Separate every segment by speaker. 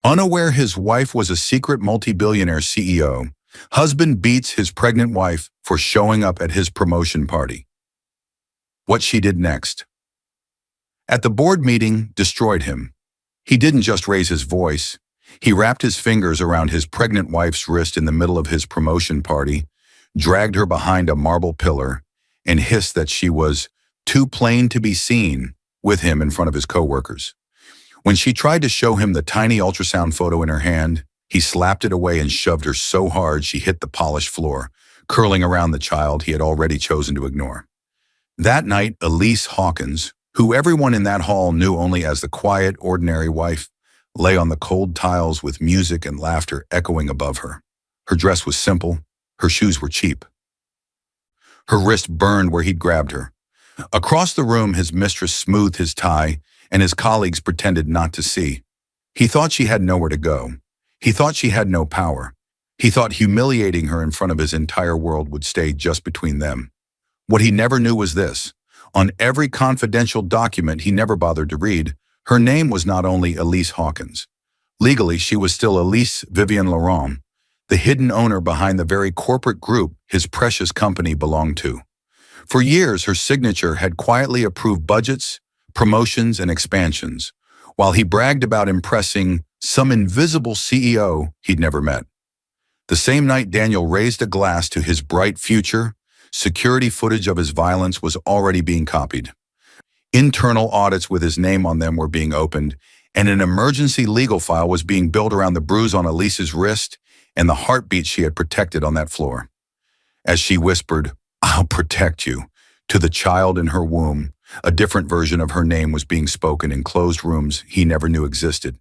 Speaker 1: Unaware his wife was a secret multi-billionaire CEO, husband beats his pregnant wife for showing up at his promotion party. What she did next. At the board meeting, destroyed him. He didn't just raise his voice. He wrapped his fingers around his pregnant wife's wrist in the middle of his promotion party, dragged her behind a marble pillar, and hissed that she was too plain to be seen with him in front of his coworkers. When she tried to show him the tiny ultrasound photo in her hand, he slapped it away and shoved her so hard she hit the polished floor, curling around the child he had already chosen to ignore. That night, Elise Hawkins, who everyone in that hall knew only as the quiet, ordinary wife, lay on the cold tiles with music and laughter echoing above her. Her dress was simple, her shoes were cheap. Her wrist burned where he'd grabbed her. Across the room, his mistress smoothed his tie, and his colleagues pretended not to see. He thought she had nowhere to go. He thought she had no power. He thought humiliating her in front of his entire world would stay just between them. What he never knew was this. On every confidential document he never bothered to read, her name was not only Elise Hawkins. Legally, she was still Elise Vivienne Laurent, the hidden owner behind the very corporate group his precious company belonged to. For years, her signature had quietly approved budgets, promotions, and expansions, while he bragged about impressing some invisible CEO he'd never met. The same night Daniel raised a glass to his bright future, security footage of his violence was already being copied. Internal audits with his name on them were being opened, and an emergency legal file was being built around the bruise on Elise's wrist and the heartbeat she had protected on that floor. As she whispered, "I'll protect you," to the child in her womb, a different version of her name was being spoken in closed rooms he never knew existed.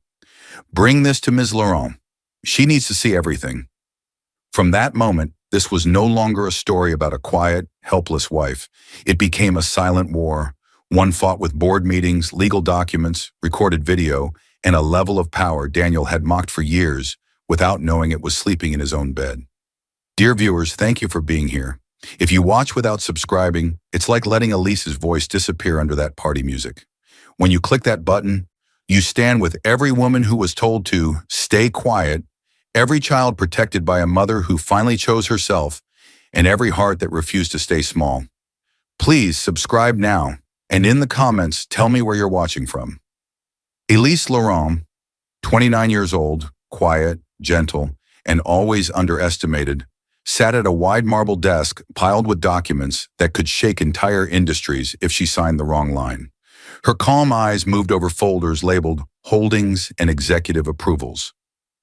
Speaker 1: "Bring this to Ms. Laurent. She needs to see everything." From that moment, this was no longer a story about a quiet, helpless wife. It became a silent war, one fought with board meetings, legal documents, recorded video, and a level of power Daniel had mocked for years without knowing it was sleeping in his own bed. Dear viewers, thank you for being here. If you watch without subscribing, it's like letting Elise's voice disappear under that party music. When you click that button, you stand with every woman who was told to stay quiet, every child protected by a mother who finally chose herself, and every heart that refused to stay small. Please subscribe now, and in the comments, tell me where you're watching from. Elise Laurent, 29 years old, quiet, gentle, and always underestimated, sat at a wide marble desk piled with documents that could shake entire industries if she signed the wrong line. Her calm eyes moved over folders labeled holdings and executive approvals.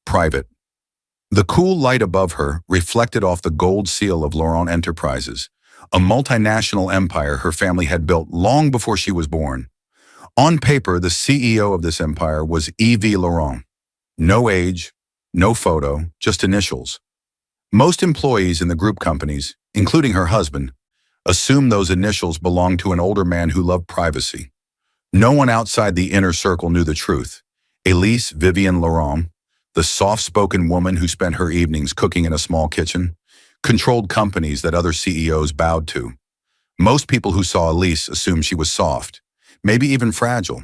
Speaker 1: Private. The cool light above her reflected off the gold seal of Laurent Enterprises, a multinational empire her family had built long before she was born. On paper, the CEO of this empire was E.V. Laurent. No age, no photo, just initials. Most employees in the group companies, including her husband, assumed those initials belonged to an older man who loved privacy. No one outside the inner circle knew the truth. Elise Vivienne Laurent, the soft-spoken woman who spent her evenings cooking in a small kitchen, controlled companies that other CEOs bowed to. Most people who saw Elise assumed she was soft, maybe even fragile.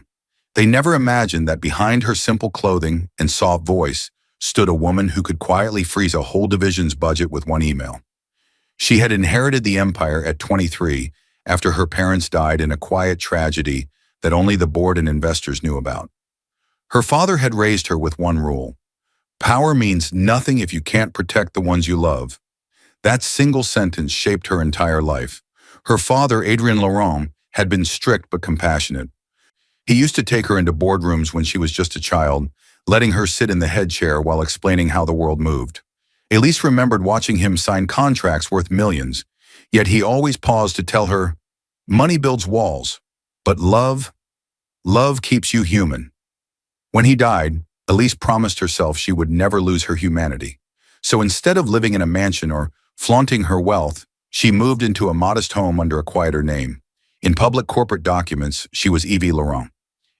Speaker 1: They never imagined that behind her simple clothing and soft voice stood a woman who could quietly freeze a whole division's budget with one email. She had inherited the empire at 23 after her parents died in a quiet tragedy that only the board and investors knew about. Her father had raised her with one rule: power means nothing if you can't protect the ones you love. That single sentence shaped her entire life. Her father, Adrien Laurent, had been strict but compassionate. He used to take her into boardrooms when she was just a child, letting her sit in the head chair while explaining how the world moved. Elise remembered watching him sign contracts worth millions, yet he always paused to tell her, "Money builds walls, but love keeps you human." When he died, Elise promised herself she would never lose her humanity. So instead of living in a mansion or flaunting her wealth, she moved into a modest home under a quieter name. In public corporate documents, she was E.V. Laurent.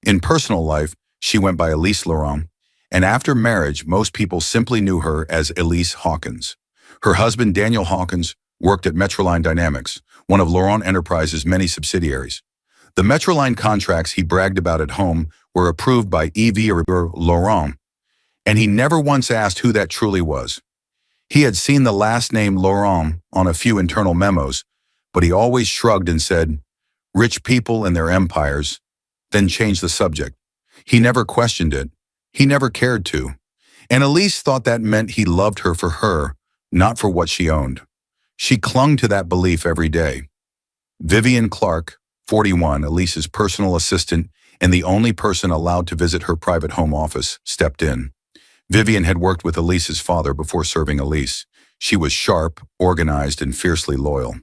Speaker 1: In personal life, she went by Elise Laurent, and after marriage, most people simply knew her as Elise Hawkins. Her husband, Daniel Hawkins, worked at Metroline Dynamics, one of Laurent Enterprises' many subsidiaries. The Metroline contracts he bragged about at home were approved by E.V. Laurent, And he never once asked who that truly was. He had seen the last name Laurent on a few internal memos, but he always shrugged and said, "Rich people and their empires," then changed the subject. He never questioned it. He never cared to. And Elise thought that meant he loved her for her, not for what she owned. She clung to that belief every day. Vivian Clark, 41, Elise's personal assistant and the only person allowed to visit her private home office, stepped in. Vivian had worked with Elise's father before serving Elise. She was sharp, organized, and fiercely loyal.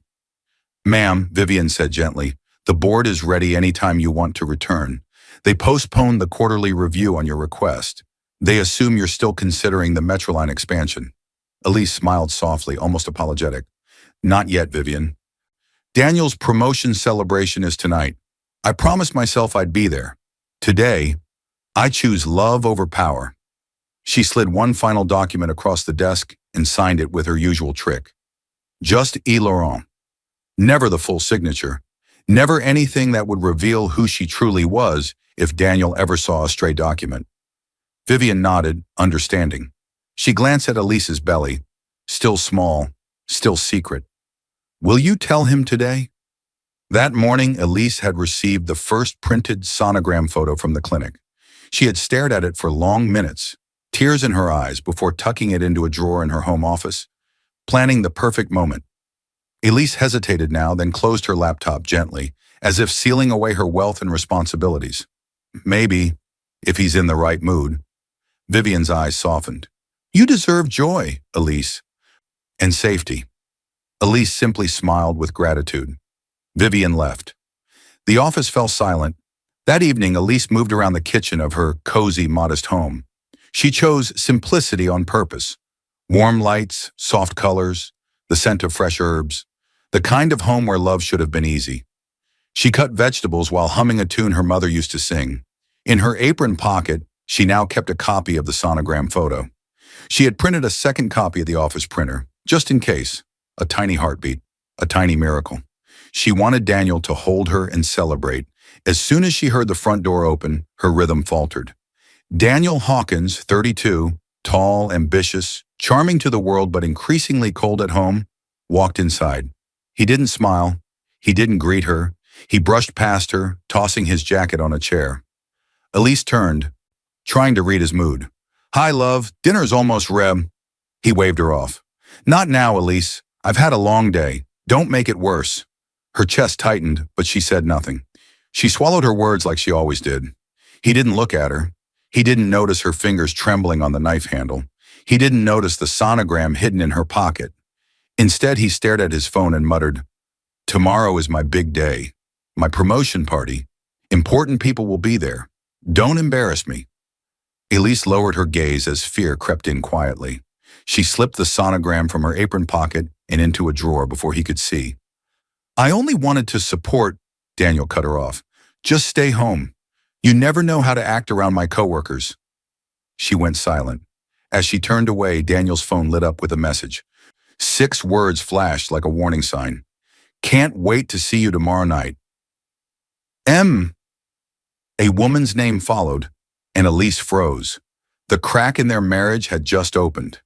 Speaker 1: "Ma'am," Vivian said gently, "the board is ready anytime you want to return. They postponed the quarterly review on your request. They assume you're still considering the Metroline expansion." Elise smiled softly, almost apologetic. "Not yet, Vivian. Daniel's promotion celebration is tonight. I promised myself I'd be there. Today, I choose love over power." She slid one final document across the desk and signed it with her usual trick. Just E. Laurent. Never the full signature. Never anything that would reveal who she truly was if Daniel ever saw a stray document. Vivian nodded, understanding. She glanced at Elise's belly, still small, still secret. "Will you tell him today?" That morning, Elise had received the first printed sonogram photo from the clinic. She had stared at it for long minutes, tears in her eyes, before tucking it into a drawer in her home office, planning the perfect moment. Elise hesitated now, then closed her laptop gently, as if sealing away her wealth and responsibilities. Maybe, if he's in the right mood. Vivian's eyes softened. "You deserve joy, Elise, and safety." Elise simply smiled with gratitude. Vivian left. The office fell silent. That evening, Elise moved around the kitchen of her cozy, modest home. She chose simplicity on purpose. Warm lights, soft colors, the scent of fresh herbs, the kind of home where love should have been easy. She cut vegetables while humming a tune her mother used to sing. In her apron pocket, she now kept a copy of the sonogram photo. She had printed a second copy of the office printer, just in case. A tiny heartbeat, a tiny miracle. She wanted Daniel to hold her and celebrate. As soon as she heard the front door open, her rhythm faltered. Daniel Hawkins, 32, tall, ambitious, charming to the world but increasingly cold at home, walked inside. He didn't smile. He didn't greet her. He brushed past her, tossing his jacket on a chair. Elise turned, trying to read his mood. "Hi, love. Dinner's almost ready." He waved her off. "Not now, Elise. I've had a long day. Don't make it worse." Her chest tightened, but she said nothing. She swallowed her words like she always did. He didn't look at her. He didn't notice her fingers trembling on the knife handle. He didn't notice the sonogram hidden in her pocket. Instead, he stared at his phone and muttered, "Tomorrow is my big day. My promotion party. Important people will be there. Don't embarrass me." Elise lowered her gaze as fear crept in quietly. She slipped the sonogram from her apron pocket and into a drawer before he could see. "I only wanted to support," Daniel cut her off. "Just stay home. You never know how to act around my coworkers." She went silent. As she turned away, Daniel's phone lit up with a message. 6 words flashed like a warning sign. "Can't wait to see you tomorrow night. M." A woman's name followed, and Elise froze. The crack in their marriage had just opened,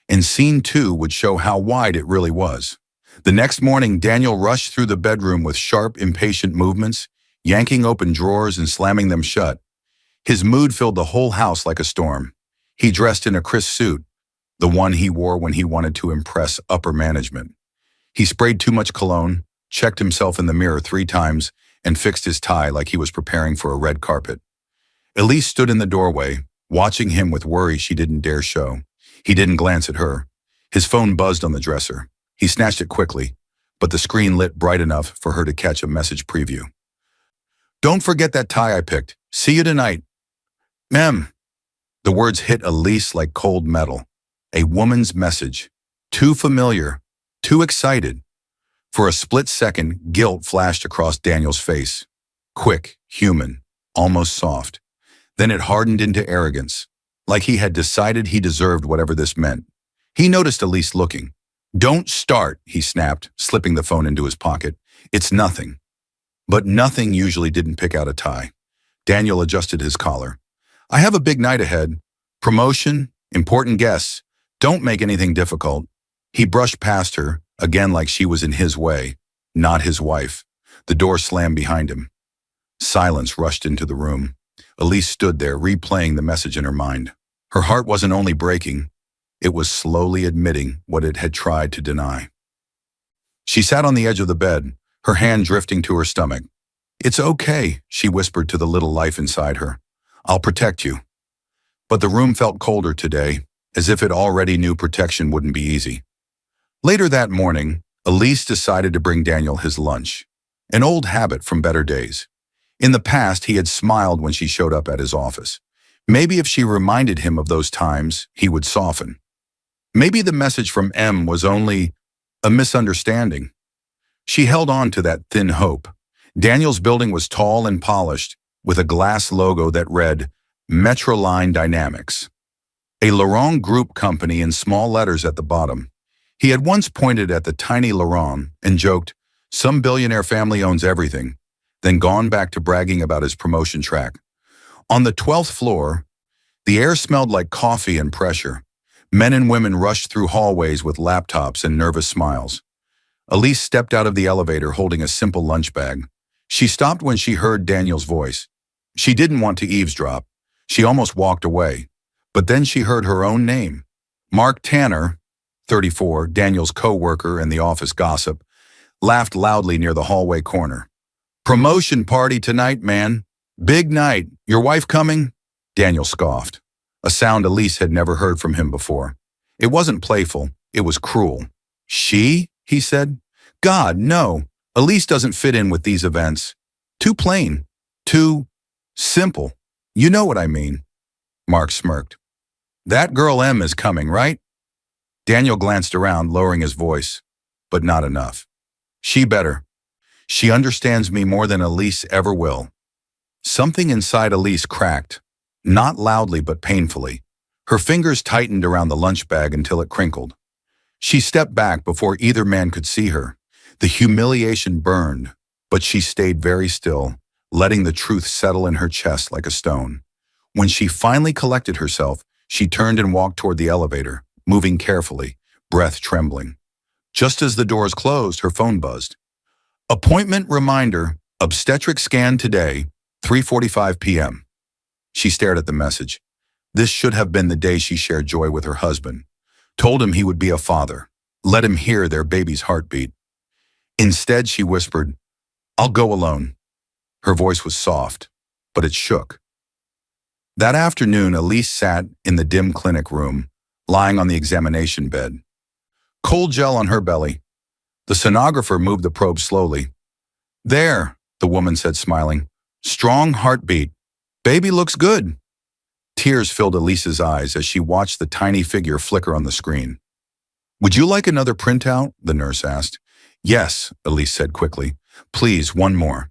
Speaker 1: and scene 2 would show how wide it really was. The next morning, Daniel rushed through the bedroom with sharp, impatient movements, yanking open drawers and slamming them shut. His mood filled the whole house like a storm. He dressed in a crisp suit, the one he wore when he wanted to impress upper management. He sprayed too much cologne, checked himself in the mirror 3 times, and fixed his tie like he was preparing for a red carpet. Elise stood in the doorway, watching him with worry she didn't dare show. He didn't glance at her. His phone buzzed on the dresser. He snatched it quickly, but the screen lit bright enough for her to catch a message preview. "Don't forget that tie I picked. See you tonight. Ma'am." The words hit Elise like cold metal. A woman's message. Too familiar. Too excited. For a split second, guilt flashed across Daniel's face. Quick, human, almost soft. Then it hardened into arrogance, like he had decided he deserved whatever this meant. He noticed Elise looking. "Don't start," he snapped, slipping the phone into his pocket. "It's nothing." But nothing usually didn't pick out a tie. Daniel adjusted his collar. "I have a big night ahead. Promotion, important guests. Don't make anything difficult. He brushed past her, again like she was in his way, not his wife. The door slammed behind him. Silence rushed into the room. Elise stood there, replaying the message in her mind. Her heart wasn't only breaking, it was slowly admitting what it had tried to deny. She sat on the edge of the bed, her hand drifting to her stomach. "It's okay," she whispered to the little life inside her. "I'll protect you." But the room felt colder today, as if it already knew protection wouldn't be easy. Later that morning, Elise decided to bring Daniel his lunch, an old habit from better days. In the past, he had smiled when she showed up at his office. Maybe if she reminded him of those times, he would soften. Maybe the message from M was only a misunderstanding. She held on to that thin hope. Daniel's building was tall and polished, with a glass logo that read, Metroline Dynamics. A Laurent Group company in small letters at the bottom. He had once pointed at the tiny Laurent and joked, "Some billionaire family owns everything," then gone back to bragging about his promotion track. On the 12th floor, the air smelled like coffee and pressure. Men and women rushed through hallways with laptops and nervous smiles. Elise stepped out of the elevator holding a simple lunch bag. She stopped when she heard Daniel's voice. She didn't want to eavesdrop. She almost walked away. But then she heard her own name. Mark Tanner, 34, Daniel's co-worker and the office gossip, laughed loudly near the hallway corner. "Promotion party tonight, man. Big night. Your wife coming?" Daniel scoffed, a sound Elise had never heard from him before. It wasn't playful, it was cruel. "She?" he said. "God, no. Elise doesn't fit in with these events. Too plain. Too simple. You know what I mean." Mark smirked. "That girl M is coming, right?" Daniel glanced around, lowering his voice, but not enough. "She better. She understands me more than Elise ever will." Something inside Elise cracked, not loudly but painfully. Her fingers tightened around the lunch bag until it crinkled. She stepped back before either man could see her. The humiliation burned, but she stayed very still, letting the truth settle in her chest like a stone. When she finally collected herself, she turned and walked toward the elevator, moving carefully, breath trembling. Just as the doors closed, her phone buzzed. "Appointment reminder, obstetric scan today, 3:45 p.m. She stared at the message. This should have been the day she shared joy with her husband, told him he would be a father, let him hear their baby's heartbeat. Instead, she whispered, "I'll go alone." Her voice was soft, but it shook. That afternoon, Elise sat in the dim clinic room, lying on the examination bed. Cold gel on her belly. The sonographer moved the probe slowly. "There," the woman said, smiling. "Strong heartbeat. Baby looks good." Tears filled Elise's eyes as she watched the tiny figure flicker on the screen. "Would you like another printout?" the nurse asked. "Yes," Elise said quickly. "Please, one more."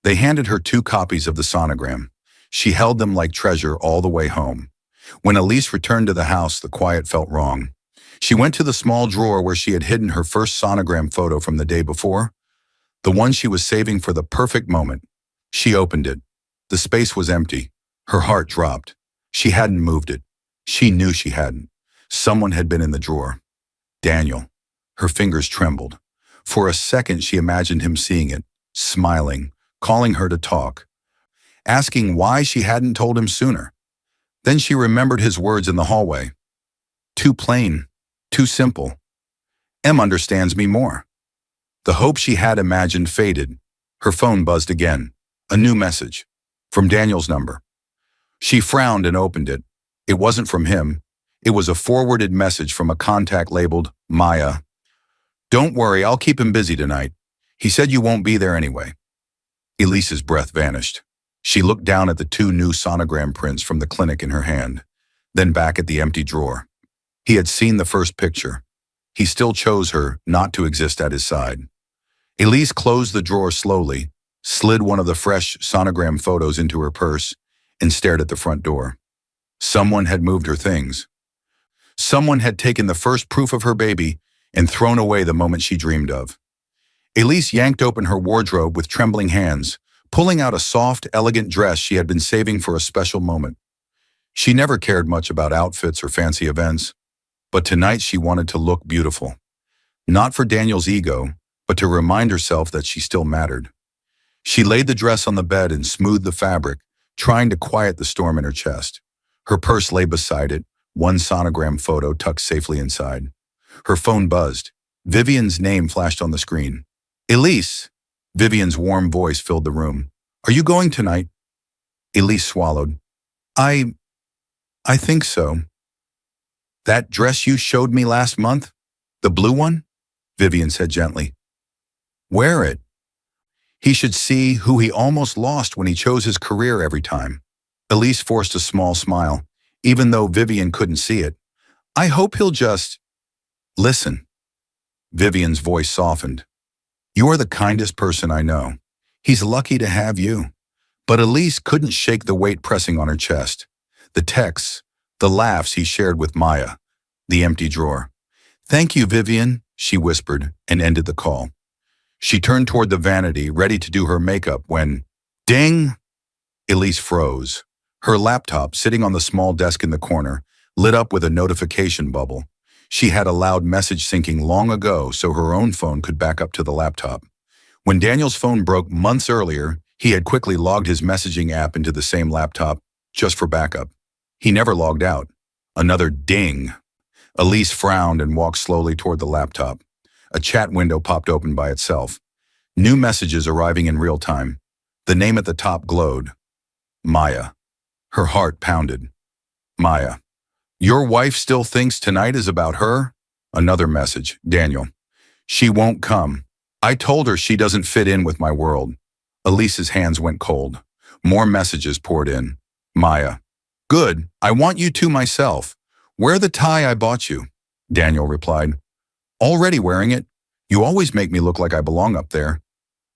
Speaker 1: They handed her 2 copies of the sonogram. She held them like treasure all the way home. When Elise returned to the house, the quiet felt wrong. She went to the small drawer where she had hidden her first sonogram photo from the day before, the one she was saving for the perfect moment. She opened it. The space was empty. Her heart dropped. She hadn't moved it. She knew she hadn't. Someone had been in the drawer. Daniel. Her fingers trembled. For a second, she imagined him seeing it, smiling, calling her to talk, asking why she hadn't told him sooner. Then she remembered his words in the hallway. "Too plain, too simple. M understands me more." The hope she had imagined faded. Her phone buzzed again. A new message. From Daniel's number. She frowned and opened it. It wasn't from him. It was a forwarded message from a contact labeled Maya. "Don't worry, I'll keep him busy tonight. He said you won't be there anyway." Elise's breath vanished. She looked down at the 2 new sonogram prints from the clinic in her hand, then back at the empty drawer. He had seen the first picture. He still chose her not to exist at his side. Elise closed the drawer slowly, slid one of the fresh sonogram photos into her purse, and stared at the front door. Someone had moved her things. Someone had taken the first proof of her baby and thrown away the moment she dreamed of. Elise yanked open her wardrobe with trembling hands, pulling out a soft, elegant dress she had been saving for a special moment. She never cared much about outfits or fancy events, but tonight she wanted to look beautiful. Not for Daniel's ego, but to remind herself that she still mattered. She laid the dress on the bed and smoothed the fabric, trying to quiet the storm in her chest. Her purse lay beside it, one sonogram photo tucked safely inside. Her phone buzzed. Vivian's name flashed on the screen. Elise! Vivian's warm voice filled the room. Are you going tonight? Elise swallowed. I think so. That dress you showed me last month? The blue one? Vivian said gently. Wear it. He should see who he almost lost when he chose his career every time. Elise forced a small smile, even though Vivian couldn't see it. I hope he'll just listen. Vivian's voice softened. You are the kindest person I know. He's lucky to have you. But Elise couldn't shake the weight pressing on her chest. The texts, the laughs he shared with Maya, the empty drawer. Thank you, Vivian, she whispered and ended the call. She turned toward the vanity, ready to do her makeup when, ding! Elise froze. Her laptop, sitting on the small desk in the corner, lit up with a notification bubble. She had allowed message syncing long ago so her own phone could back up to the laptop. When Daniel's phone broke months earlier, he had quickly logged his messaging app into the same laptop, just for backup. He never logged out. Another ding. Elise frowned and walked slowly toward the laptop. A chat window popped open by itself. New messages arriving in real time. The name at the top glowed. Maya. Her heart pounded. Maya. Your wife still thinks tonight is about her? Another message. Daniel. She won't come. I told her she doesn't fit in with my world. Elise's hands went cold. More messages poured in. Maya. Good. I want you to myself. Wear the tie I bought you. Daniel replied. Already wearing it. You always make me look like I belong up there.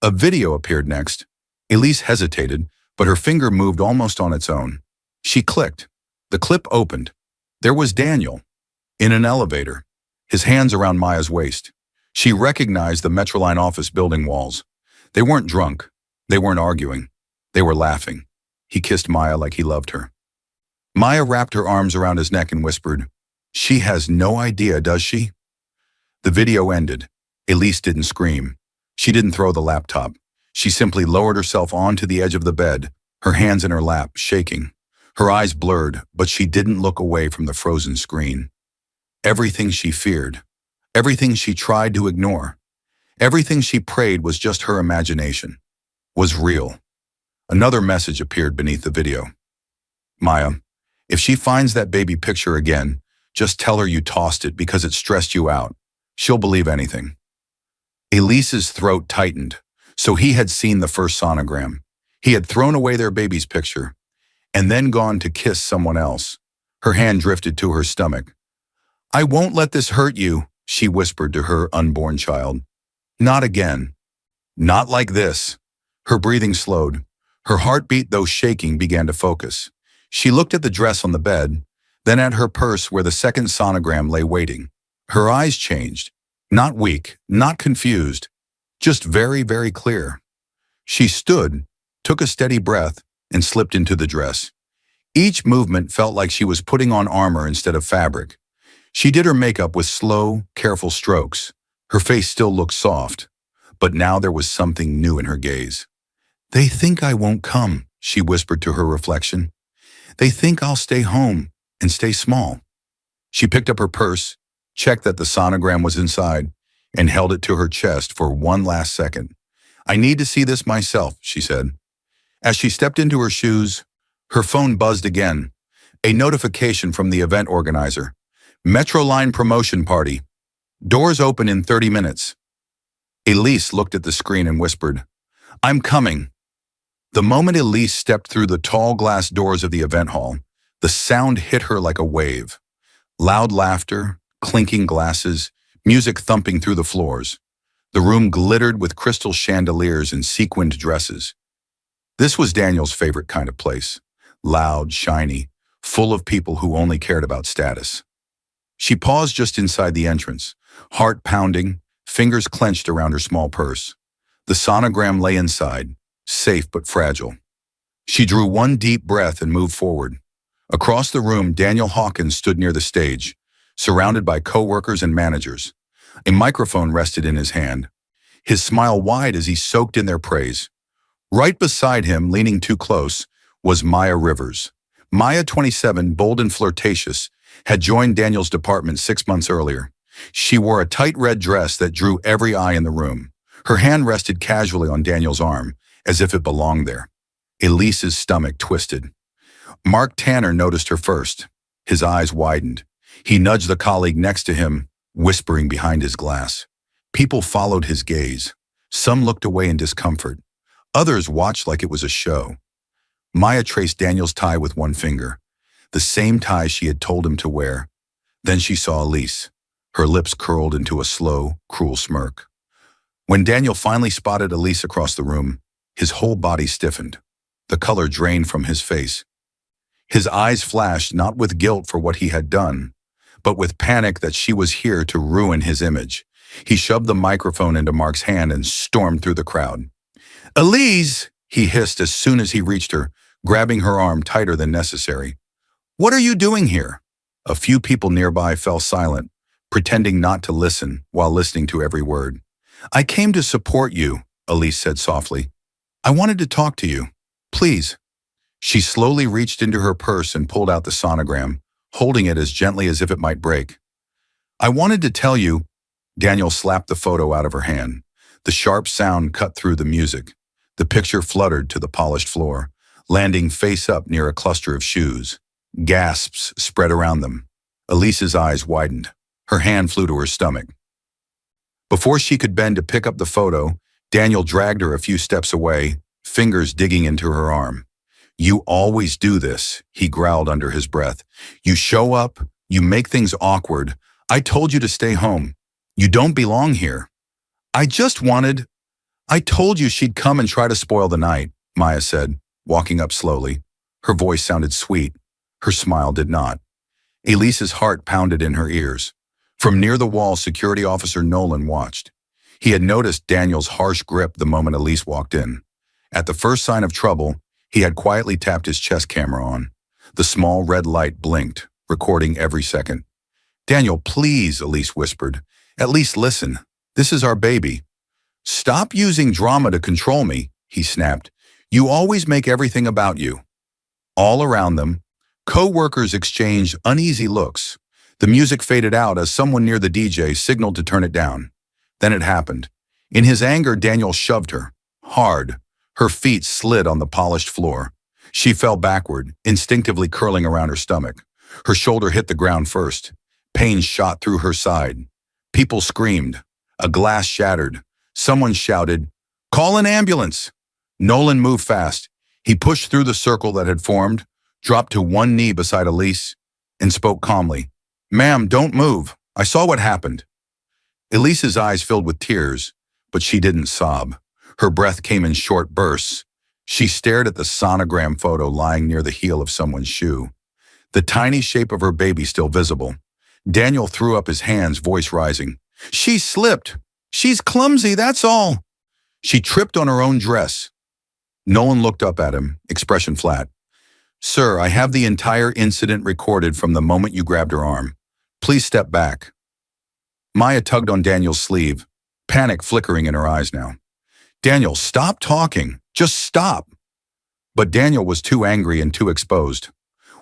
Speaker 1: A video appeared next. Elise hesitated, but her finger moved almost on its own. She clicked. The clip opened. There was Daniel, in an elevator, his hands around Maya's waist. She recognized the Metroline office building walls. They weren't drunk. They weren't arguing. They were laughing. He kissed Maya like he loved her. Maya wrapped her arms around his neck and whispered, She has no idea, does she? The video ended. Elise didn't scream. She didn't throw the laptop. She simply lowered herself onto the edge of the bed, her hands in her lap, shaking. Her eyes blurred, but she didn't look away from the frozen screen. Everything she feared, everything she tried to ignore, everything she prayed was just her imagination, was real. Another message appeared beneath the video. Maya, if she finds that baby picture again, just tell her you tossed it because it stressed you out. She'll believe anything. Elise's throat tightened, so he had seen the first sonogram. He had thrown away their baby's picture, and then gone to kiss someone else. Her hand drifted to her stomach. I won't let this hurt you, she whispered to her unborn child. Not again. Not like this. Her breathing slowed. Her heartbeat, though shaking, began to focus. She looked at the dress on the bed, then at her purse where the second sonogram lay waiting. Her eyes changed. Not weak, not confused, just very, very clear. She stood, took a steady breath, and slipped into the dress. Each movement felt like she was putting on armor instead of fabric. She did her makeup with slow, careful strokes. Her face still looked soft, but now there was something new in her gaze. They think I won't come, she whispered to her reflection. They think I'll stay home and stay small. She picked up her purse, checked that the sonogram was inside, and held it to her chest for one last second. I need to see this myself, she said. As she stepped into her shoes, her phone buzzed again. A notification from the event organizer. Metroline promotion party. Doors open in 30 minutes. Elise looked at the screen and whispered, I'm coming. The moment Elise stepped through the tall glass doors of the event hall, the sound hit her like a wave. Loud laughter, clinking glasses, music thumping through the floors. The room glittered with crystal chandeliers and sequined dresses. This was Daniel's favorite kind of place. Loud, shiny, full of people who only cared about status. She paused just inside the entrance, heart pounding, fingers clenched around her small purse. The sonogram lay inside, safe but fragile. She drew one deep breath and moved forward. Across the room, Daniel Hawkins stood near the stage, surrounded by co-workers and managers. A microphone rested in his hand, his smile wide as he soaked in their praise. Right beside him, leaning too close, was Maya Rivers. Maya, 27, bold and flirtatious, had joined Daniel's department 6 months earlier. She wore a tight red dress that drew every eye in the room. Her hand rested casually on Daniel's arm, as if it belonged there. Elise's stomach twisted. Mark Tanner noticed her first. His eyes widened. He nudged the colleague next to him, whispering behind his glass. People followed his gaze. Some looked away in discomfort. Others watched like it was a show. Maya traced Daniel's tie with one finger, the same tie she had told him to wear. Then she saw Elise. Her lips curled into a slow, cruel smirk. When Daniel finally spotted Elise across the room, his whole body stiffened. The color drained from his face. His eyes flashed not with guilt for what he had done, but with panic that she was here to ruin his image. He shoved the microphone into Mark's hand and stormed through the crowd. "Elise!" he hissed as soon as he reached her, grabbing her arm tighter than necessary. "What are you doing here?" A few people nearby fell silent, pretending not to listen while listening to every word. "I came to support you," Elise said softly. "I wanted to talk to you. Please." She slowly reached into her purse and pulled out the sonogram, holding it as gently as if it might break. "I wanted to tell you." Daniel slapped the photo out of her hand. The sharp sound cut through the music. The picture fluttered to the polished floor, landing face up near a cluster of shoes. Gasps spread around them. Elise's eyes widened. Her hand flew to her stomach. Before she could bend to pick up the photo, Daniel dragged her a few steps away, fingers digging into her arm. "You always do this," he growled under his breath. "You show up, you make things awkward. I told you to stay home. You don't belong here." I told you she'd come and try to spoil the night," Maya said, walking up slowly. Her voice sounded sweet. Her smile did not. Elise's heart pounded in her ears. From near the wall, Security Officer Nolan watched. He had noticed Daniel's harsh grip the moment Elise walked in. At the first sign of trouble, he had quietly tapped his chest camera on. The small red light blinked, recording every second. "Daniel, please," Elise whispered. "At least listen. This is our baby." "Stop using drama to control me," he snapped. "You always make everything about you." All around them, co-workers exchanged uneasy looks. The music faded out as someone near the DJ signaled to turn it down. Then it happened. In his anger, Daniel shoved her. Hard. Her feet slid on the polished floor. She fell backward, instinctively curling around her stomach. Her shoulder hit the ground first. Pain shot through her side. People screamed. A glass shattered. Someone shouted, "Call an ambulance!" Nolan moved fast. He pushed through the circle that had formed, dropped to one knee beside Elise, and spoke calmly. "Ma'am, don't move. I saw what happened." Elise's eyes filled with tears, but she didn't sob. Her breath came in short bursts. She stared at the sonogram photo lying near the heel of someone's shoe. The tiny shape of her baby still visible. Daniel threw up his hands, voice rising. "She slipped. She's clumsy, that's all." She tripped on her own dress. Nolan looked up at him, expression flat. "Sir, I have the entire incident recorded from the moment you grabbed her arm. Please step back." Maya tugged on Daniel's sleeve, panic flickering in her eyes now. "Daniel, stop talking. Just stop." But Daniel was too angry and too exposed.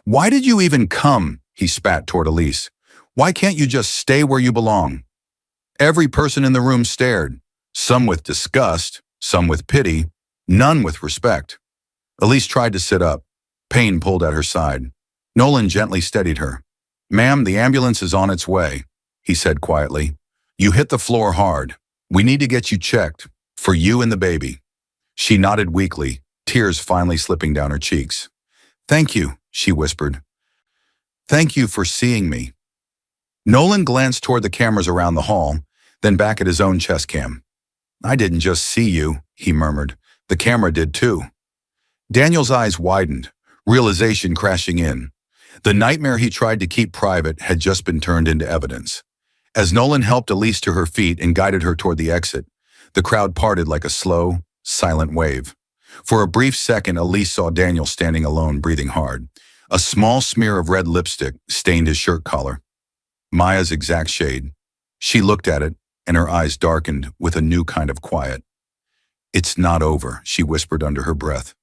Speaker 1: "Why did you even come?" he spat toward Elise. "Why can't you just stay where you belong?" Every person in the room stared, some with disgust, some with pity, none with respect. Elise tried to sit up. Pain pulled at her side. Nolan gently steadied her. "Ma'am, the ambulance is on its way," he said quietly. "You hit the floor hard. We need to get you checked, for you and the baby." She nodded weakly, tears finally slipping down her cheeks. "Thank you," she whispered. "Thank you for seeing me." Nolan glanced toward the cameras around the hall, then back at his own chest cam. "I didn't just see you," he murmured. "The camera did too." Daniel's eyes widened, realization crashing in. The nightmare he tried to keep private had just been turned into evidence. As Nolan helped Elise to her feet and guided her toward the exit, the crowd parted like a slow, silent wave. For a brief second, Elise saw Daniel standing alone, breathing hard. A small smear of red lipstick stained his shirt collar, Maya's exact shade. She looked at it, and her eyes darkened with a new kind of quiet. "It's not over," she whispered under her breath.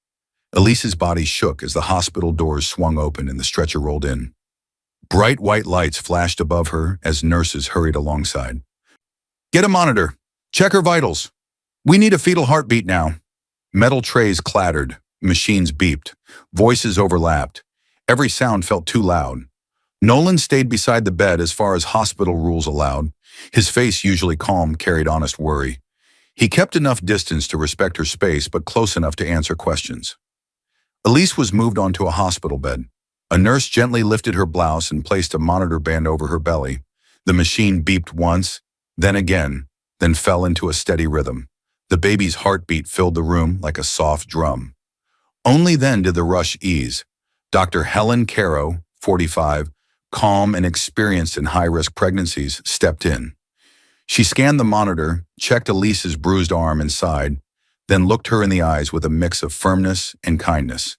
Speaker 1: Elise's body shook as the hospital doors swung open and the stretcher rolled in. Bright white lights flashed above her as nurses hurried alongside. "Get a monitor. Check her vitals. We need a fetal heartbeat now." Metal trays clattered, machines beeped, voices overlapped. Every sound felt too loud. Nolan stayed beside the bed as far as hospital rules allowed. His face, usually calm, carried honest worry. He kept enough distance to respect her space, but close enough to answer questions. Elise was moved onto a hospital bed. A nurse gently lifted her blouse and placed a monitor band over her belly. The machine beeped once, then again, then fell into a steady rhythm. The baby's heartbeat filled the room like a soft drum. Only then did the rush ease. Dr. Helen Caro, 45, calm and experienced in high-risk pregnancies, stepped in. She scanned the monitor, checked Elise's bruised arm and sighed, then looked her in the eyes with a mix of firmness and kindness.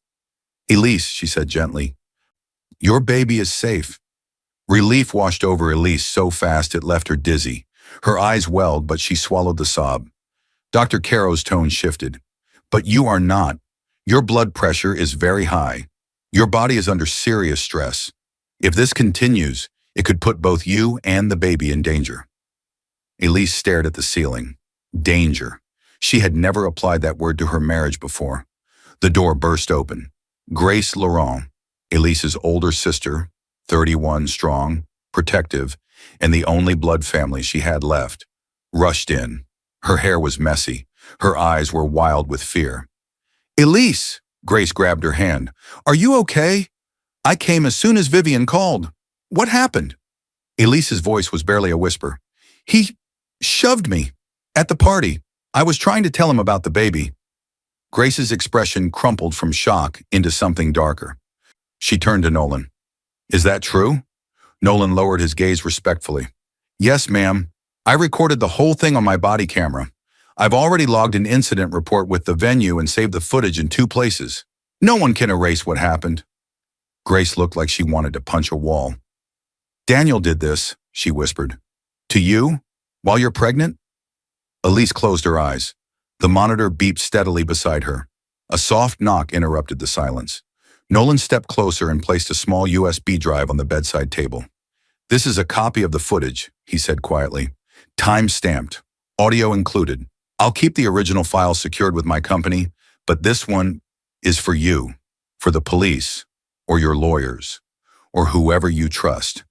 Speaker 1: "Elise," she said gently, "your baby is safe." Relief washed over Elise so fast it left her dizzy. Her eyes welled, but she swallowed the sob. Dr. Caro's tone shifted. "But you are not. Your blood pressure is very high. Your body is under serious stress. If this continues, it could put both you and the baby in danger." Elise stared at the ceiling. Danger. She had never applied that word to her marriage before. The door burst open. Grace Laurent, Elise's older sister, 31 strong, protective, and the only blood family she had left, rushed in. Her hair was messy. Her eyes were wild with fear. "Elise!" Grace grabbed her hand. "Are you okay? I came as soon as Vivian called. What happened?" Elise's voice was barely a whisper. "He shoved me at the party. I was trying to tell him about the baby." Grace's expression crumpled from shock into something darker. She turned to Nolan. "Is that true?" Nolan lowered his gaze respectfully. "Yes, ma'am. I recorded the whole thing on my body camera. I've already logged an incident report with the venue and saved the footage in 2 places. No one can erase what happened." Grace looked like she wanted to punch a wall. "Daniel did this," she whispered. "To you? While you're pregnant?" Elise closed her eyes. The monitor beeped steadily beside her. A soft knock interrupted the silence. Nolan stepped closer and placed a small USB drive on the bedside table. "This is a copy of the footage," he said quietly. "Time-stamped. Audio included. I'll keep the original file secured with my company, but this one is for you, for the police, or your lawyers, or whoever you trust."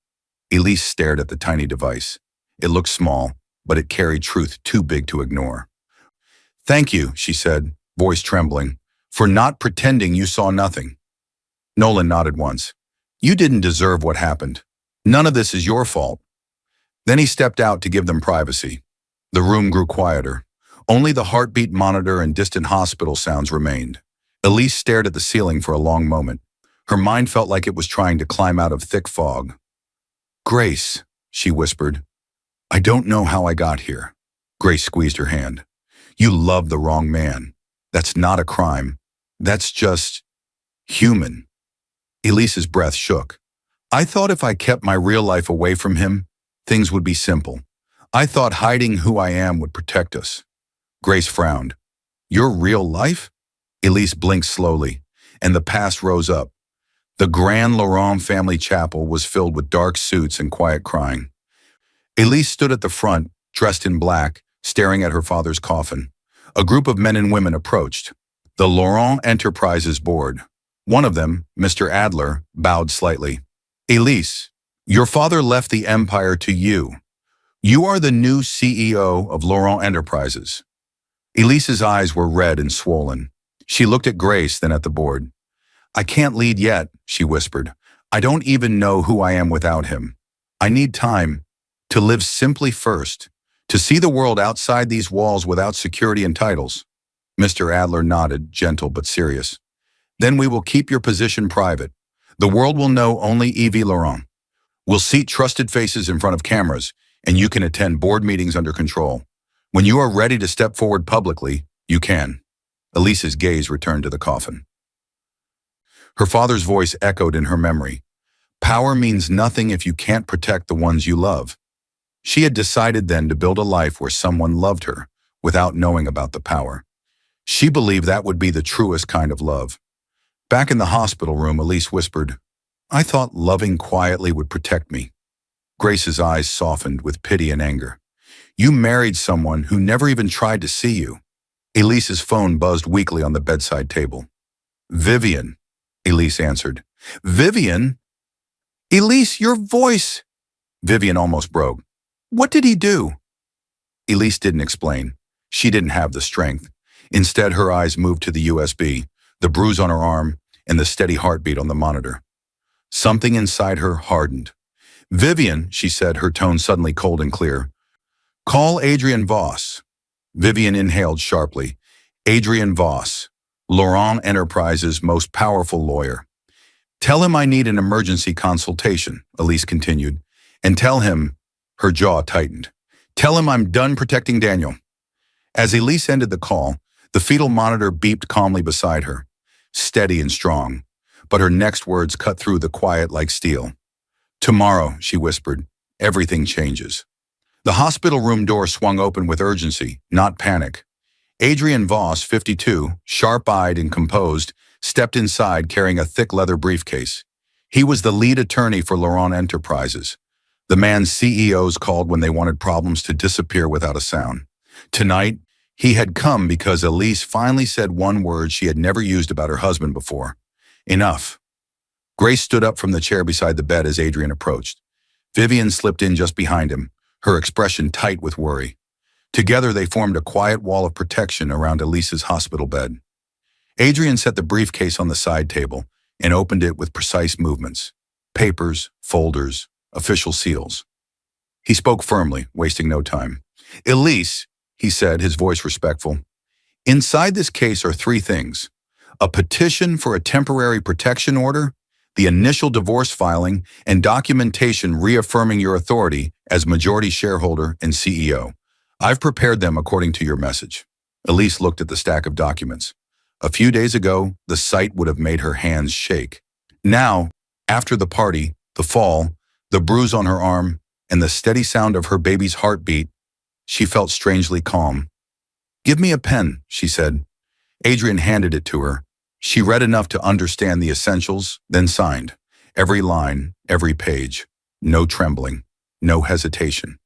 Speaker 1: Elise stared at the tiny device. It looked small, but it carried truth too big to ignore. "Thank you," she said, voice trembling, "for not pretending you saw nothing." Nolan nodded once. "You didn't deserve what happened. None of this is your fault." Then he stepped out to give them privacy. The room grew quieter. Only the heartbeat monitor and distant hospital sounds remained. Elise stared at the ceiling for a long moment. Her mind felt like it was trying to climb out of thick fog. "Grace," she whispered. "I don't know how I got here." Grace squeezed her hand. "You love the wrong man. That's not a crime. That's just human." Elise's breath shook. "I thought if I kept my real life away from him, things would be simple. I thought hiding who I am would protect us." Grace frowned. "Your real life?" Elise blinked slowly, and the past rose up. The Grand Laurent family chapel was filled with dark suits and quiet crying. Elise stood at the front, dressed in black, staring at her father's coffin. A group of men and women approached. The Laurent Enterprises board. One of them, Mr. Adler, bowed slightly. "Elise, your father left the empire to you. You are the new CEO of Laurent Enterprises." Elise's eyes were red and swollen. She looked at Grace, then at the board. "I can't lead yet," she whispered. "I don't even know who I am without him. I need time to live simply first, to see the world outside these walls without security and titles." Mr. Adler nodded, gentle but serious. "Then we will keep your position private. The world will know only Evie Laurent. We'll seat trusted faces in front of cameras, and you can attend board meetings under control. When you are ready to step forward publicly, you can." Elise's gaze returned to the coffin. Her father's voice echoed in her memory. Power means nothing if you can't protect the ones you love. She had decided then to build a life where someone loved her, without knowing about the power. She believed that would be the truest kind of love. Back in the hospital room, Elise whispered, I thought loving quietly would protect me. Grace's eyes softened with pity and anger. You married someone who never even tried to see you. Elise's phone buzzed weakly on the bedside table. Vivian, Elise answered. Vivian? Elise, your voice! Vivian almost broke. What did he do? Elise didn't explain. She didn't have the strength. Instead, her eyes moved to the USB, the bruise on her arm, and the steady heartbeat on the monitor. Something inside her hardened. Vivian, she said, her tone suddenly cold and clear. Call Adrian Voss. Vivian inhaled sharply. Adrian Voss, Laurent Enterprises' most powerful lawyer. Tell him I need an emergency consultation, Elise continued. And tell him, her jaw tightened. Tell him I'm done protecting Daniel. As Elise ended the call, the fetal monitor beeped calmly beside her, steady and strong, but her next words cut through the quiet like steel. Tomorrow, she whispered, everything changes. The hospital room door swung open with urgency, not panic. Adrian Voss, 52, sharp-eyed and composed, stepped inside carrying a thick leather briefcase. He was the lead attorney for Laurent Enterprises, the man CEOs called when they wanted problems to disappear without a sound. Tonight, he had come because Elise finally said one word she had never used about her husband before. Enough. Grace stood up from the chair beside the bed as Adrian approached. Vivian slipped in just behind him, her expression tight with worry. Together they formed a quiet wall of protection around Elise's hospital bed. Adrian set the briefcase on the side table and opened it with precise movements. Papers, folders, official seals. He spoke firmly, wasting no time. Elise, he said, his voice respectful. Inside this case are three things. A petition for a temporary protection order, the initial divorce filing, and documentation reaffirming your authority as majority shareholder and CEO. I've prepared them according to your message. Elise looked at the stack of documents. A few days ago, the sight would have made her hands shake. Now, after the party, the fall, the bruise on her arm, and the steady sound of her baby's heartbeat, she felt strangely calm. Give me a pen, she said. Adrian handed it to her. She read enough to understand the essentials, then signed. Every line, every page. No trembling, no hesitation.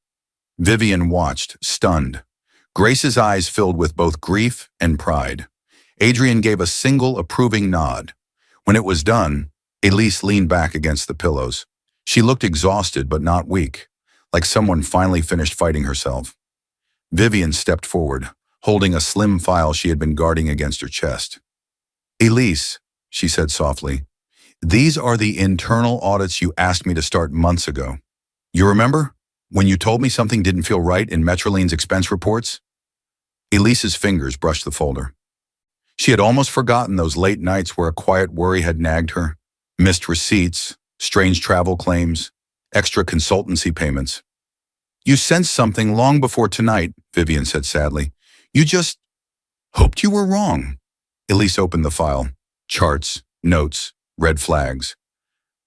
Speaker 1: Vivian watched, stunned. Grace's eyes filled with both grief and pride. Adrian gave a single approving nod. When it was done, Elise leaned back against the pillows. She looked exhausted but not weak, like someone finally finished fighting herself. Vivian stepped forward, holding a slim file she had been guarding against her chest. Elise, she said softly, these are the internal audits you asked me to start months ago. You remember? When you told me something didn't feel right in Metroline's expense reports? Elise's fingers brushed the folder. She had almost forgotten those late nights where a quiet worry had nagged her. Missed receipts, strange travel claims, extra consultancy payments. You sensed something long before tonight, Vivian said sadly. You just hoped you were wrong. Elise opened the file. Charts, notes, red flags.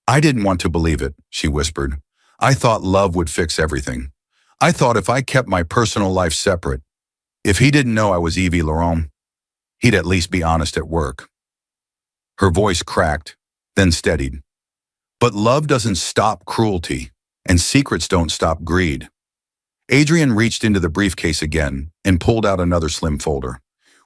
Speaker 1: I didn't want to believe it, she whispered. I thought love would fix everything. I thought if I kept my personal life separate, if he didn't know I was Evie Laurent, he'd at least be honest at work. Her voice cracked, then steadied. But love doesn't stop cruelty, and secrets don't stop greed. Adrian reached into the briefcase again and pulled out another slim folder.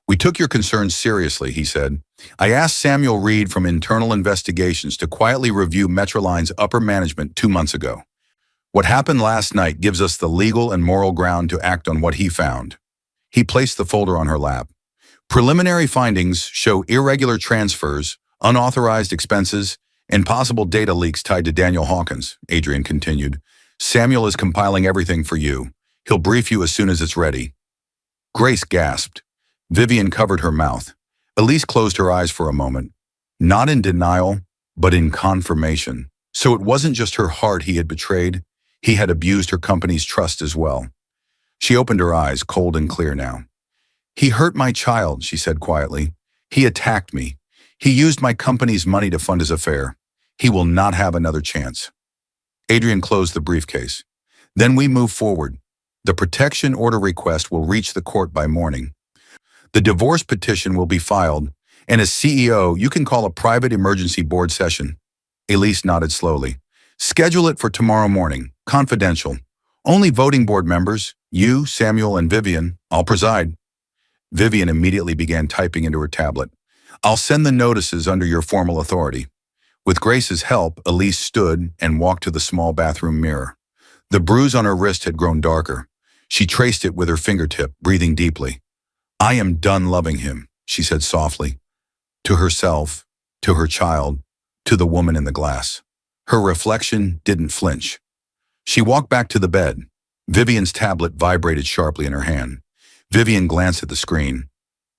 Speaker 1: We took your concerns seriously, he said. I asked Samuel Reed from Internal Investigations to quietly review Metroline's upper management 2 months ago. What happened last night gives us the legal and moral ground to act on what he found. He placed the folder on her lap. Preliminary findings show irregular transfers, unauthorized expenses, and possible data leaks tied to Daniel Hawkins, Adrian continued. Samuel is compiling everything for you. He'll brief you as soon as it's ready. Grace gasped. Vivian covered her mouth. Elise closed her eyes for a moment. Not in denial, but in confirmation. So it wasn't just her heart he had betrayed. He had abused her company's trust as well. She opened her eyes, cold and clear now. He hurt my child, she said quietly. He attacked me. He used my company's money to fund his affair. He will not have another chance. Adrian closed the briefcase. Then we move forward. The protection order request will reach the court by morning. The divorce petition will be filed, and as CEO, you can call a private emergency board session. Elise nodded slowly. Schedule it for tomorrow morning. Confidential. Only voting board members, you, Samuel, and Vivian. I'll preside. Vivian immediately began typing into her tablet. I'll send the notices under your formal authority. With Grace's help, Elise stood and walked to the small bathroom mirror. The bruise on her wrist had grown darker. She traced it with her fingertip, breathing deeply. I am done loving him, she said softly. To herself, to her child, to the woman in the glass. Her reflection didn't flinch. She walked back to the bed. Vivian's tablet vibrated sharply in her hand. Vivian glanced at the screen,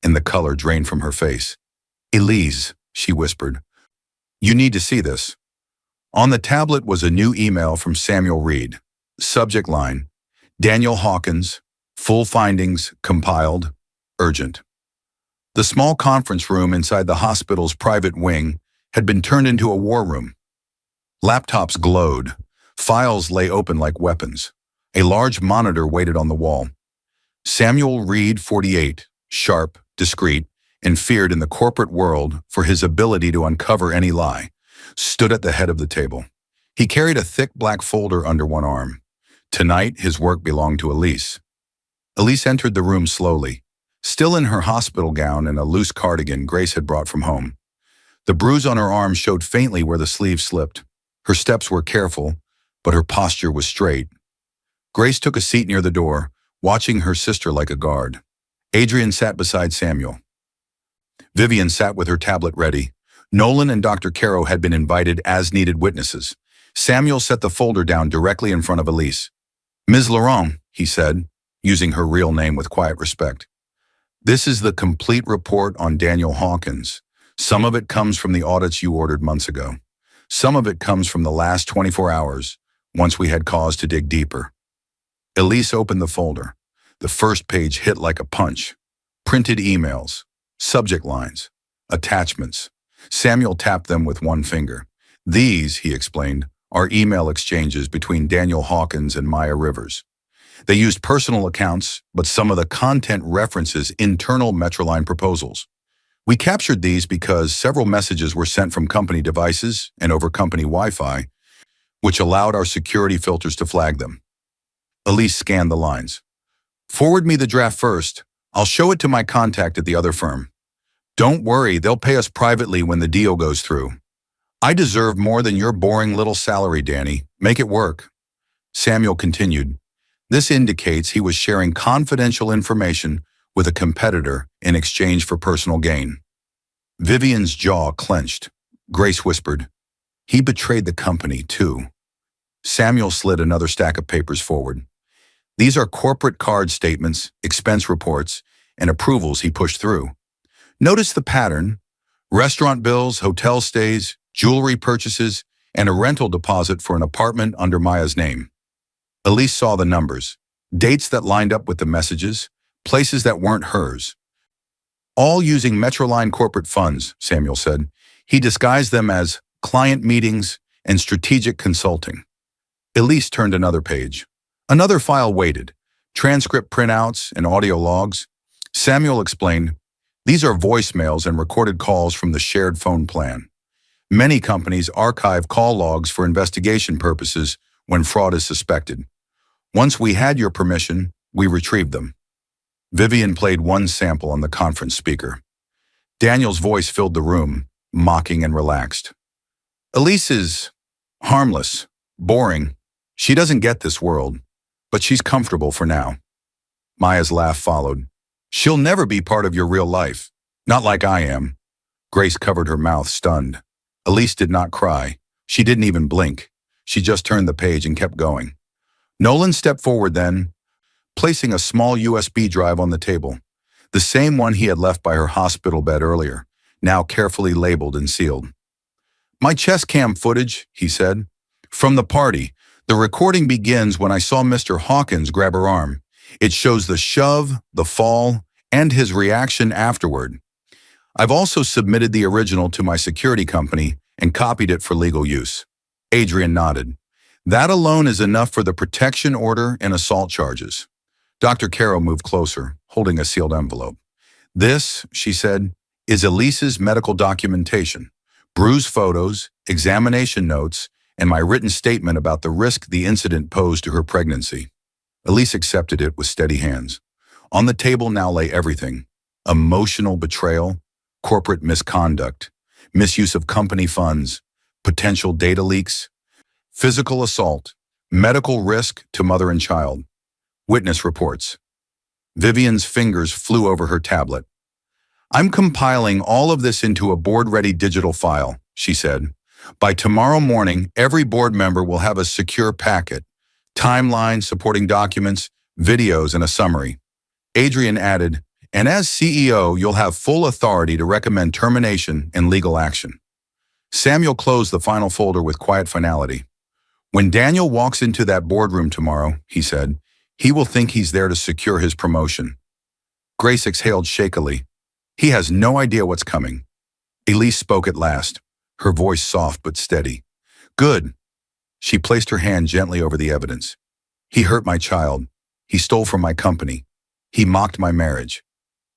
Speaker 1: and the color drained from her face. Elise, she whispered, you need to see this. On the tablet was a new email from Samuel Reed. Subject line, Daniel Hawkins, full findings, compiled, urgent. The small conference room inside the hospital's private wing had been turned into a war room. Laptops glowed. Files lay open like weapons. A large monitor waited on the wall. Samuel Reed, 48, sharp, discreet, and feared in the corporate world for his ability to uncover any lie, stood at the head of the table. He carried a thick black folder under one arm. Tonight, his work belonged to Elise. Elise entered the room slowly, still in her hospital gown and a loose cardigan Grace had brought from home. The bruise on her arm showed faintly where the sleeve slipped. Her steps were careful, but her posture was straight. Grace took a seat near the door, watching her sister like a guard. Adrian sat beside Samuel. Vivian sat with her tablet ready. Nolan and Dr. Caro had been invited as needed witnesses. Samuel set the folder down directly in front of Elise. Ms. Laurent, he said, using her real name with quiet respect. This is the complete report on Daniel Hawkins. Some of it comes from the audits you ordered months ago. Some of it comes from the last 24 hours, once we had cause to dig deeper. Elise opened the folder. The first page hit like a punch. Printed emails, subject lines, attachments. Samuel tapped them with one finger. These, he explained, are email exchanges between Daniel Hawkins and Maya Rivers. They used personal accounts, but some of the content references internal Metroline proposals. We captured these because several messages were sent from company devices and over company Wi-Fi, which allowed our security filters to flag them. Elise scanned the lines. Forward me the draft first. I'll show it to my contact at the other firm. Don't worry, they'll pay us privately when the deal goes through. I deserve more than your boring little salary, Danny. Make it work. Samuel continued. This indicates he was sharing confidential information with a competitor in exchange for personal gain. Vivian's jaw clenched. Grace whispered, he betrayed the company, too. Samuel slid another stack of papers forward. These are corporate card statements, expense reports, and approvals he pushed through. Notice the pattern: restaurant bills, hotel stays, jewelry purchases, and a rental deposit for an apartment under Maya's name. Elise saw the numbers, dates that lined up with the messages, places that weren't hers. All using Metroline corporate funds, Samuel said. He disguised them as client meetings and strategic consulting. Elise turned another page. Another file waited, transcript printouts and audio logs. Samuel explained, these are voicemails and recorded calls from the shared phone plan. Many companies archive call logs for investigation purposes when fraud is suspected. Once we had your permission, we retrieved them. Vivian played one sample on the conference speaker. Daniel's voice filled the room, mocking and relaxed. Elise is harmless, boring. She doesn't get this world, but she's comfortable for now. Maya's laugh followed. She'll never be part of your real life. Not like I am. Grace covered her mouth, stunned. Elise did not cry. She didn't even blink. She just turned the page and kept going. Nolan stepped forward then, placing a small USB drive on the table, the same one he had left by her hospital bed earlier, now carefully labeled and sealed. My chest cam footage, he said. From the party. The recording begins when I saw Mr. Hawkins grab her arm. It shows the shove, the fall, and his reaction afterward. I've also submitted the original to my security company and copied it for legal use. Adrian nodded. That alone is enough for the protection order and assault charges. Dr. Caro moved closer, holding a sealed envelope. This, she said, is Elise's medical documentation, bruise photos, examination notes, and my written statement about the risk the incident posed to her pregnancy. Elise accepted it with steady hands. On the table now lay everything: emotional betrayal, corporate misconduct, misuse of company funds, potential data leaks, physical assault, medical risk to mother and child, witness reports. Vivian's fingers flew over her tablet. I'm compiling all of this into a board-ready digital file, she said. By tomorrow morning, every board member will have a secure packet, timeline, supporting documents, videos, and a summary. Adrian added, and as CEO, you'll have full authority to recommend termination and legal action. Samuel closed the final folder with quiet finality. When Daniel walks into that boardroom tomorrow, he said, he will think he's there to secure his promotion. Grace exhaled shakily. He has no idea what's coming. Elise spoke at last, her voice soft but steady. Good. She placed her hand gently over the evidence. He hurt my child. He stole from my company. He mocked my marriage.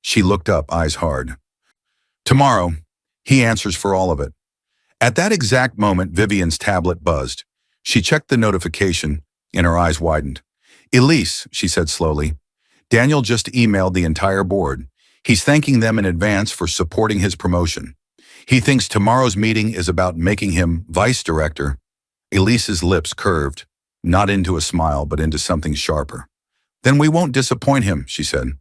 Speaker 1: She looked up, eyes hard. Tomorrow, he answers for all of it. At that exact moment, Vivian's tablet buzzed. She checked the notification, and her eyes widened. Elise, she said slowly, Daniel just emailed the entire board. He's thanking them in advance for supporting his promotion. He thinks tomorrow's meeting is about making him vice director. Elise's lips curved, not into a smile, but into something sharper. Then we won't disappoint him, she said.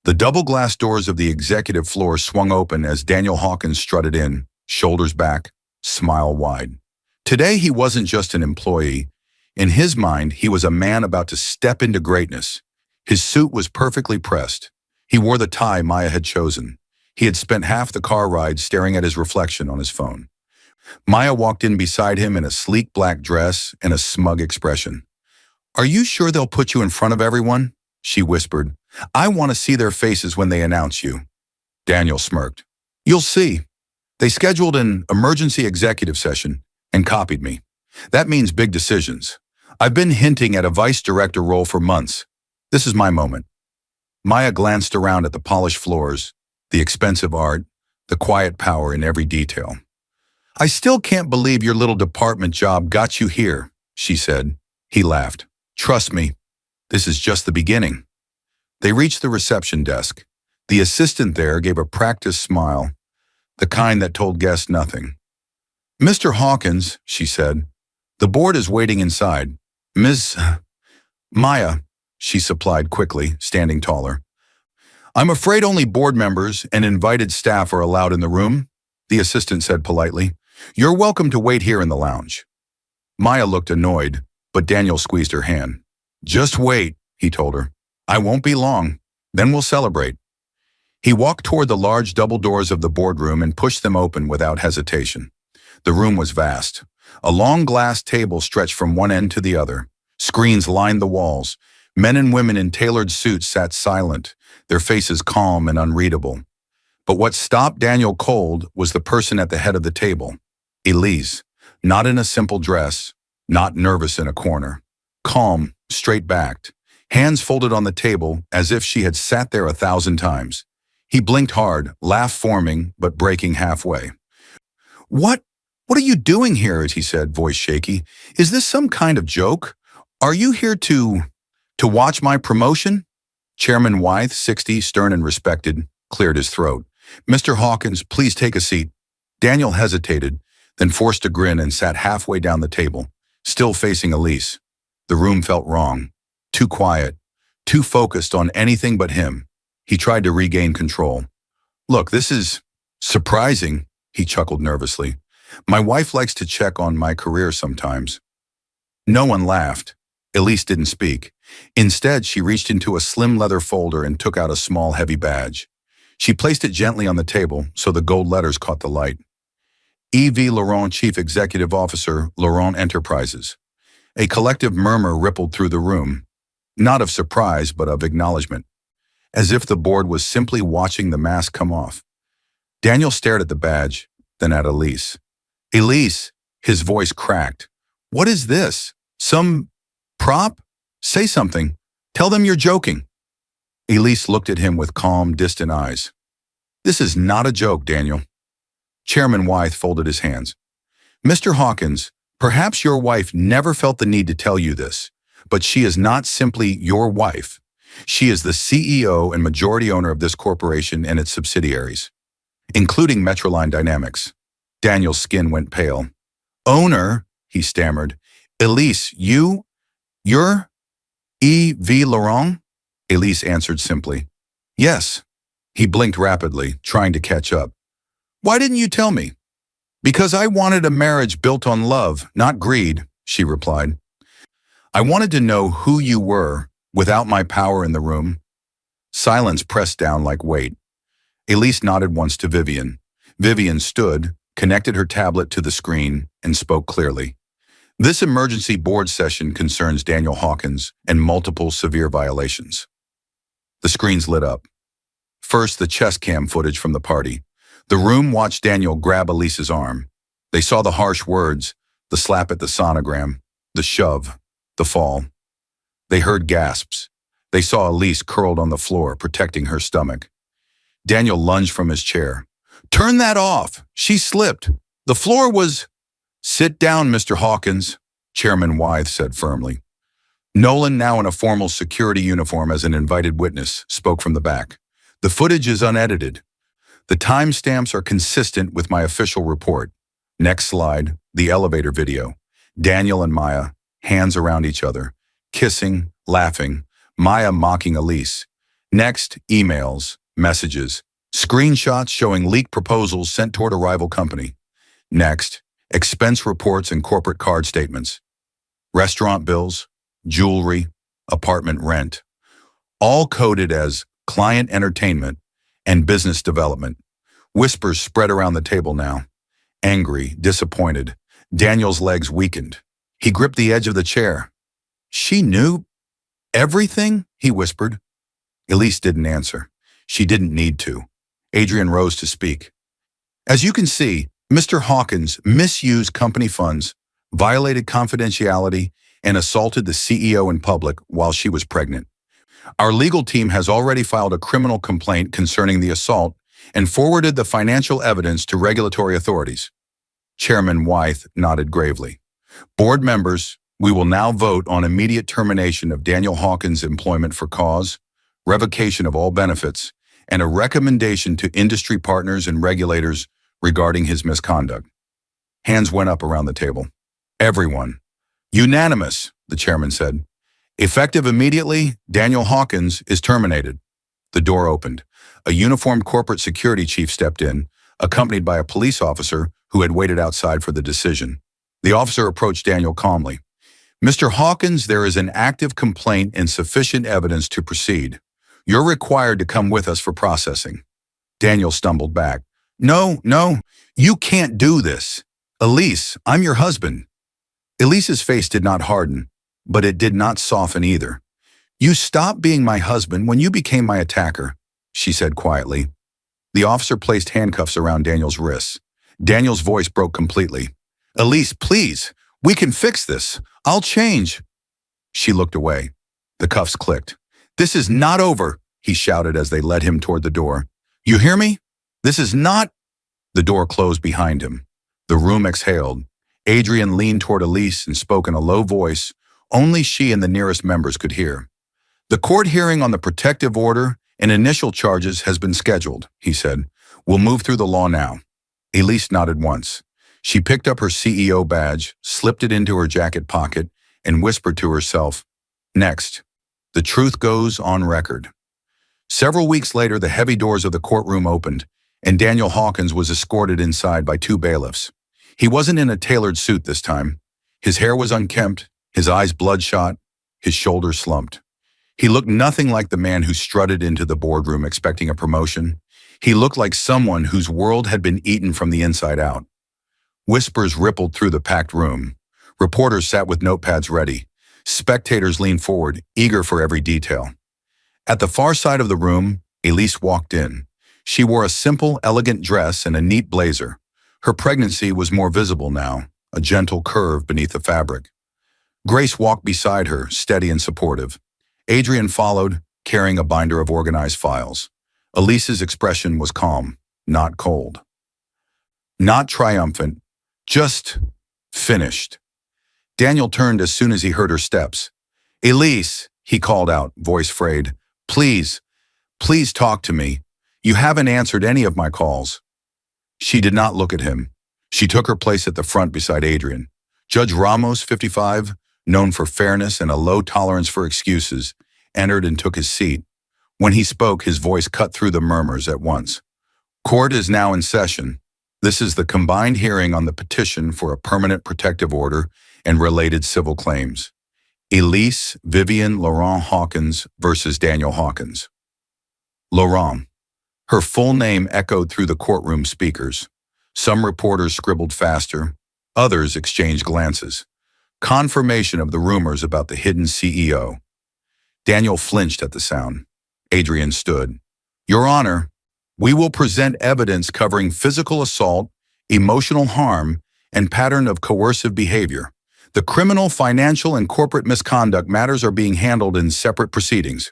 Speaker 1: The double glass doors of the executive floor swung open as Daniel Hawkins strutted in, shoulders back, smile wide. Today he wasn't just an employee. In his mind, he was a man about to step into greatness. His suit was perfectly pressed. He wore the tie Maya had chosen. He had spent half the car ride staring at his reflection on his phone. Maya walked in beside him in a sleek black dress and a smug expression. Are you sure they'll put you in front of everyone? She whispered. I want to see their faces when they announce you. Daniel smirked. You'll see. They scheduled an emergency executive session and copied me. That means big decisions. I've been hinting at a vice director role for months. This is my moment. Maya glanced around at the polished floors, the expensive art, the quiet power in every detail. I still can't believe your little department job got you here, she said. He laughed. Trust me, this is just the beginning. They reached the reception desk. The assistant there gave a practiced smile, the kind that told guests nothing. Mr. Hawkins, she said, the board is waiting inside. Ms. Maya, she supplied quickly, standing taller. I'm afraid only board members and invited staff are allowed in the room, the assistant said politely. You're welcome to wait here in the lounge. Maya looked annoyed, but Daniel squeezed her hand. Just wait, he told her. I won't be long. Then we'll celebrate. He walked toward the large double doors of the boardroom and pushed them open without hesitation. The room was vast. A long glass table stretched from one end to the other. Screens lined the walls. Men and women in tailored suits sat silent, their faces calm and unreadable. But what stopped Daniel cold was the person at the head of the table, Elise, not in a simple dress, not nervous in a corner. Calm, straight-backed, hands folded on the table as if she had sat there 1,000 times. He blinked hard, laugh forming, but breaking halfway. What are you doing here? He said, voice shaky. Is this some kind of joke? Are you here to watch my promotion? Chairman Wythe, 60, stern and respected, cleared his throat. Mr. Hawkins, please take a seat. Daniel hesitated, then forced a grin and sat halfway down the table, still facing Elise. The room felt wrong, too quiet, too focused on anything but him. He tried to regain control. Look, this is surprising, he chuckled nervously. My wife likes to check on my career sometimes. No one laughed. Elise didn't speak. Instead, she reached into a slim leather folder and took out a small, heavy badge. She placed it gently on the table so the gold letters caught the light. E.V. Laurent, Chief Executive Officer, Laurent Enterprises. A collective murmur rippled through the room, not of surprise but of acknowledgement, as if the board was simply watching the mask come off. Daniel stared at the badge, then at Elise. Elise, his voice cracked. What is this? Some prop? Say something. Tell them you're joking. Elise looked at him with calm, distant eyes. This is not a joke, Daniel. Chairman Wythe folded his hands. Mr. Hawkins, perhaps your wife never felt the need to tell you this, but she is not simply your wife. She is the CEO and majority owner of this corporation and its subsidiaries, including Metroline Dynamics. Daniel's skin went pale. Owner, he stammered. Elise, you're E.V. Laurent? Elise answered simply. Yes. He blinked rapidly, trying to catch up. Why didn't you tell me? Because I wanted a marriage built on love, not greed, she replied. I wanted to know who you were without my power in the room. Silence pressed down like weight. Elise nodded once to Vivian. Vivian stood, connected her tablet to the screen, and spoke clearly. This emergency board session concerns Daniel Hawkins and multiple severe violations. The screens lit up. First, the chest cam footage from the party. The room watched Daniel grab Elise's arm. They saw the harsh words, the slap at the sonogram, the shove, the fall. They heard gasps. They saw Elise curled on the floor, protecting her stomach. Daniel lunged from his chair. Turn that off! She slipped. The floor was... Sit down, Mr. Hawkins, Chairman Wythe said firmly. Nolan, now in a formal security uniform as an invited witness, spoke from the back. The footage is unedited. The timestamps are consistent with my official report. Next slide, the elevator video. Daniel and Maya, hands around each other, kissing, laughing, Maya mocking Elise. Next, emails, messages, screenshots showing leaked proposals sent toward a rival company. Next, expense reports and corporate card statements. Restaurant bills, jewelry, apartment rent. All coded as client entertainment and business development. Whispers spread around the table now. Angry, disappointed, Daniel's legs weakened. He gripped the edge of the chair. She knew everything, he whispered. Elise didn't answer. She didn't need to. Adrian rose to speak. As you can see, Mr. Hawkins misused company funds, violated confidentiality, and assaulted the CEO in public while she was pregnant. Our legal team has already filed a criminal complaint concerning the assault and forwarded the financial evidence to regulatory authorities. Chairman Wythe nodded gravely. Board members, we will now vote on immediate termination of Daniel Hawkins' employment for cause, revocation of all benefits, and a recommendation to industry partners and regulators regarding his misconduct. Hands went up around the table. Everyone. Unanimous, the chairman said. Effective immediately, Daniel Hawkins is terminated. The door opened. A uniformed corporate security chief stepped in, accompanied by a police officer who had waited outside for the decision. The officer approached Daniel calmly. Mr. Hawkins, there is an active complaint and sufficient evidence to proceed. You're required to come with us for processing. Daniel stumbled back. No, you can't do this. Elise, I'm your husband. Elise's face did not harden, but it did not soften either. You stopped being my husband when you became my attacker, she said quietly. The officer placed handcuffs around Daniel's wrists. Daniel's voice broke completely. Elise, please, we can fix this. I'll change. She looked away. The cuffs clicked. This is not over, he shouted as they led him toward the door. You hear me? This is not... The door closed behind him. The room exhaled. Adrian leaned toward Elise and spoke in a low voice only she and the nearest members could hear. The court hearing on the protective order and initial charges has been scheduled, he said. We'll move through the law now. Elise nodded once. She picked up her CEO badge, slipped it into her jacket pocket, and whispered to herself, Next, the truth goes on record. Several weeks later, the heavy doors of the courtroom opened, and Daniel Hawkins was escorted inside by 2 bailiffs. He wasn't in a tailored suit this time. His hair was unkempt, his eyes bloodshot, his shoulders slumped. He looked nothing like the man who strutted into the boardroom expecting a promotion. He looked like someone whose world had been eaten from the inside out. Whispers rippled through the packed room. Reporters sat with notepads ready. Spectators leaned forward, eager for every detail. At the far side of the room, Elise walked in. She wore a simple, elegant dress and a neat blazer. Her pregnancy was more visible now, a gentle curve beneath the fabric. Grace walked beside her, steady and supportive. Adrian followed, carrying a binder of organized files. Elise's expression was calm, not cold. Not triumphant, just finished. Daniel turned as soon as he heard her steps. "Elise," he called out, voice frayed. Please talk to me. You haven't answered any of my calls." She did not look at him. She took her place at the front beside Adrian. Judge Ramos, 55, known for fairness and a low tolerance for excuses, entered and took his seat. When he spoke, his voice cut through the murmurs at once. "Court is now in session. This is the combined hearing on the petition for a permanent protective order and related civil claims. Elise Vivian Laurent Hawkins versus Daniel Hawkins." Laurent. Her full name echoed through the courtroom speakers. Some reporters scribbled faster. Others exchanged glances. Confirmation of the rumors about the hidden CEO. Daniel flinched at the sound. Adrian stood. "Your Honor, we will present evidence covering physical assault, emotional harm, and pattern of coercive behavior. The criminal, financial, and corporate misconduct matters are being handled in separate proceedings."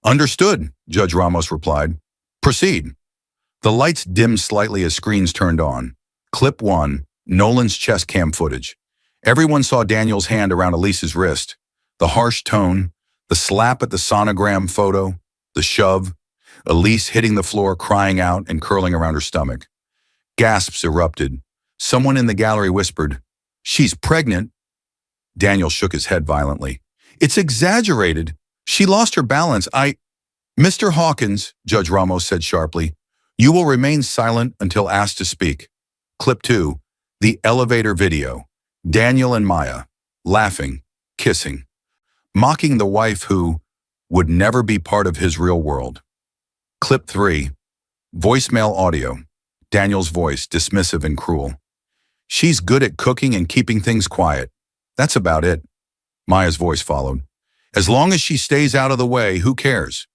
Speaker 1: "Understood," Judge Ramos replied. "Proceed." The lights dimmed slightly as screens turned on. Clip 1, Nolan's chest cam footage. Everyone saw Daniel's hand around Elise's wrist. The harsh tone, the slap at the sonogram photo, the shove, Elise hitting the floor, crying out and curling around her stomach. Gasps erupted. Someone in the gallery whispered, "She's pregnant." Daniel shook his head violently. "It's exaggerated. She lost her balance. Mr. Hawkins," Judge Ramos said sharply, "you will remain silent until asked to speak." Clip 2, the elevator video. Daniel and Maya, laughing, kissing, mocking the wife who would never be part of his real world. Clip 3, voicemail audio. Daniel's voice, dismissive and cruel. "She's good at cooking and keeping things quiet. That's about it." Maya's voice followed. "As long as she stays out of the way, who cares?"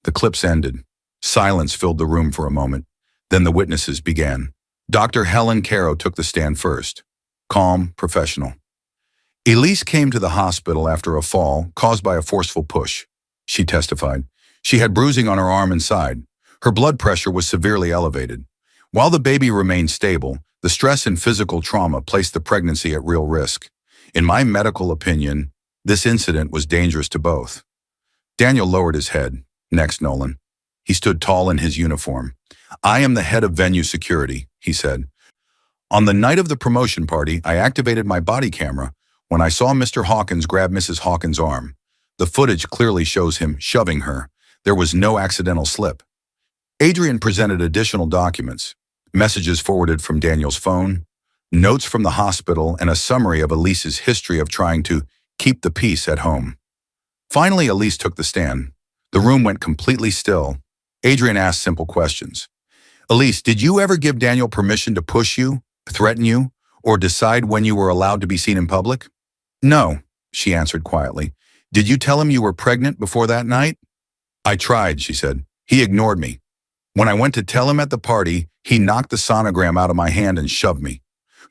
Speaker 1: The clips ended. Silence filled the room for a moment. Then the witnesses began. Dr. Helen Caro took the stand first. Calm, professional. "Elise came to the hospital after a fall caused by a forceful push," she testified. "She had bruising on her arm and side. Her blood pressure was severely elevated. While the baby remained stable, the stress and physical trauma placed the pregnancy at real risk. In my medical opinion, this incident was dangerous to both." Daniel lowered his head. "Next, Nolan." He stood tall in his uniform. "I am the head of venue security," he said. "On the night of the promotion party, I activated my body camera when I saw Mr. Hawkins grab Mrs. Hawkins' arm. The footage clearly shows him shoving her. There was no accidental slip." Adrian presented additional documents, messages forwarded from Daniel's phone, notes from the hospital, and a summary of Elise's history of trying to keep the peace at home. Finally, Elise took the stand. The room went completely still. Adrian asked simple questions. "Elise, did you ever give Daniel permission to push you, threaten you, or decide when you were allowed to be seen in public?" "No," she answered quietly. "Did you tell him you were pregnant before that night?" "I tried," she said. "He ignored me. When I went to tell him at the party, he knocked the sonogram out of my hand and shoved me."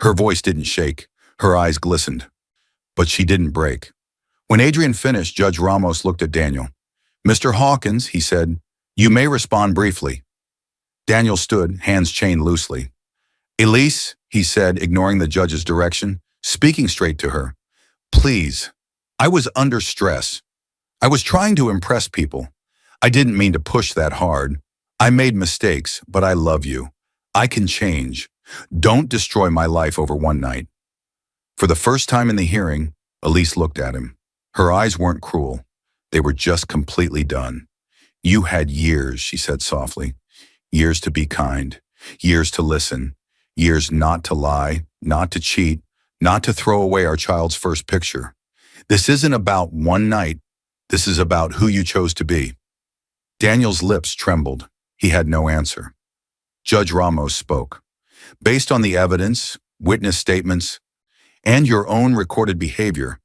Speaker 1: Her voice didn't shake. Her eyes glistened. But she didn't break. When Adrian finished, Judge Ramos looked at Daniel. "Mr. Hawkins," he said, "you may respond briefly." Daniel stood, hands chained loosely. "Elise," he said, ignoring the judge's direction, speaking straight to her. "Please, I was under stress. I was trying to impress people. I didn't mean to push that hard. I made mistakes, but I love you. I can change. Don't destroy my life over one night." For the first time in the hearing, Elise looked at him. Her eyes weren't cruel. They were just completely done. "You had years," she said softly. "Years to be kind. Years to listen. Years not to lie, not to cheat, not to throw away our child's first picture. This isn't about one night. This is about who you chose to be." Daniel's lips trembled. He had no answer. Judge Ramos spoke. "Based on the evidence, witness statements, and your own recorded behavior,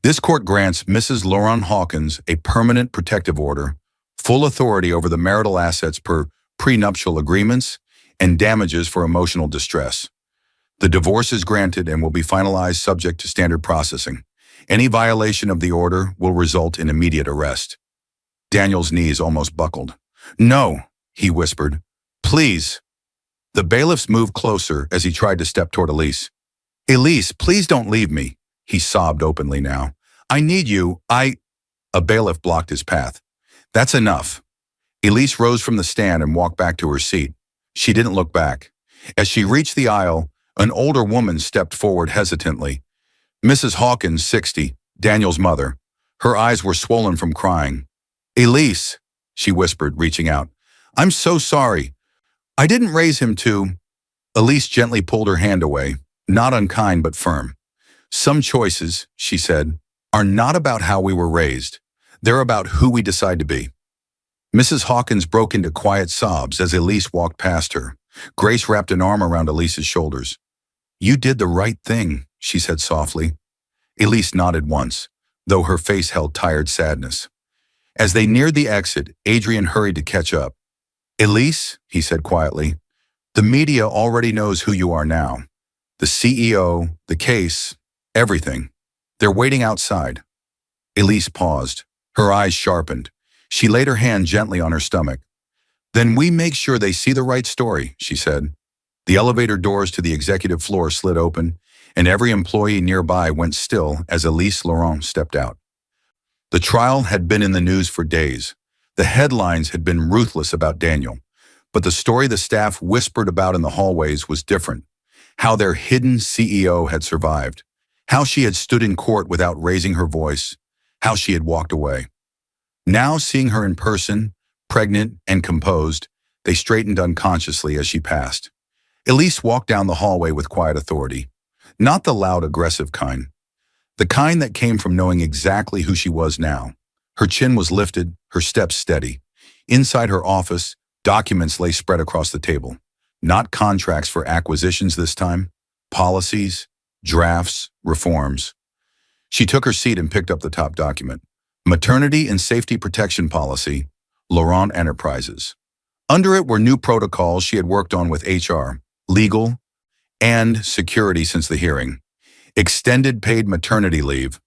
Speaker 1: this court grants Mrs. Laurent Hawkins a permanent protective order, full authority over the marital assets per prenuptial agreements, and damages for emotional distress. The divorce is granted and will be finalized subject to standard processing. Any violation of the order will result in immediate arrest. Daniel's knees almost buckled. "No," he whispered. "Please." The bailiffs moved closer as he tried to step toward Elise. "Elise, please don't leave me," he sobbed openly now. "I need you. A bailiff blocked his path. "That's enough." Elise rose from the stand and walked back to her seat. She didn't look back. As she reached the aisle, an older woman stepped forward hesitantly. Mrs. Hawkins, 60, Daniel's mother. Her eyes were swollen from crying. "Elise," she whispered, reaching out. "I'm so sorry. I didn't raise him to—" Elise gently pulled her hand away, not unkind but firm. "Some choices," she said, "are not about how we were raised. They're about who we decide to be." Mrs. Hawkins broke into quiet sobs as Elise walked past her. Grace wrapped an arm around Elise's shoulders. "You did the right thing," she said softly. Elise nodded once, though her face held tired sadness. As they neared the exit, Adrian hurried to catch up. "Elise," he said quietly, "the media already knows who you are now. The CEO, the case, everything. They're waiting outside." Elise paused. Her eyes sharpened. She laid her hand gently on her stomach. "Then we make sure they see the right story," she said. The elevator doors to the executive floor slid open, and every employee nearby went still as Elise Laurent stepped out. The trial had been in the news for days. The headlines had been ruthless about Daniel, but the story the staff whispered about in the hallways was different. How their hidden CEO had survived. How she had stood in court without raising her voice. How she had walked away. Now, seeing her in person, pregnant and composed, they straightened unconsciously as she passed. Elise walked down the hallway with quiet authority. Not the loud, aggressive kind. The kind that came from knowing exactly who she was now. Her chin was lifted, her steps steady. Inside her office, documents lay spread across the table. Not contracts for acquisitions this time. Policies, drafts, reforms. She took her seat and picked up the top document. Maternity and Safety Protection Policy, Laurent Enterprises. Under it were new protocols she had worked on with HR, legal, and security since the hearing. Extended paid maternity leave,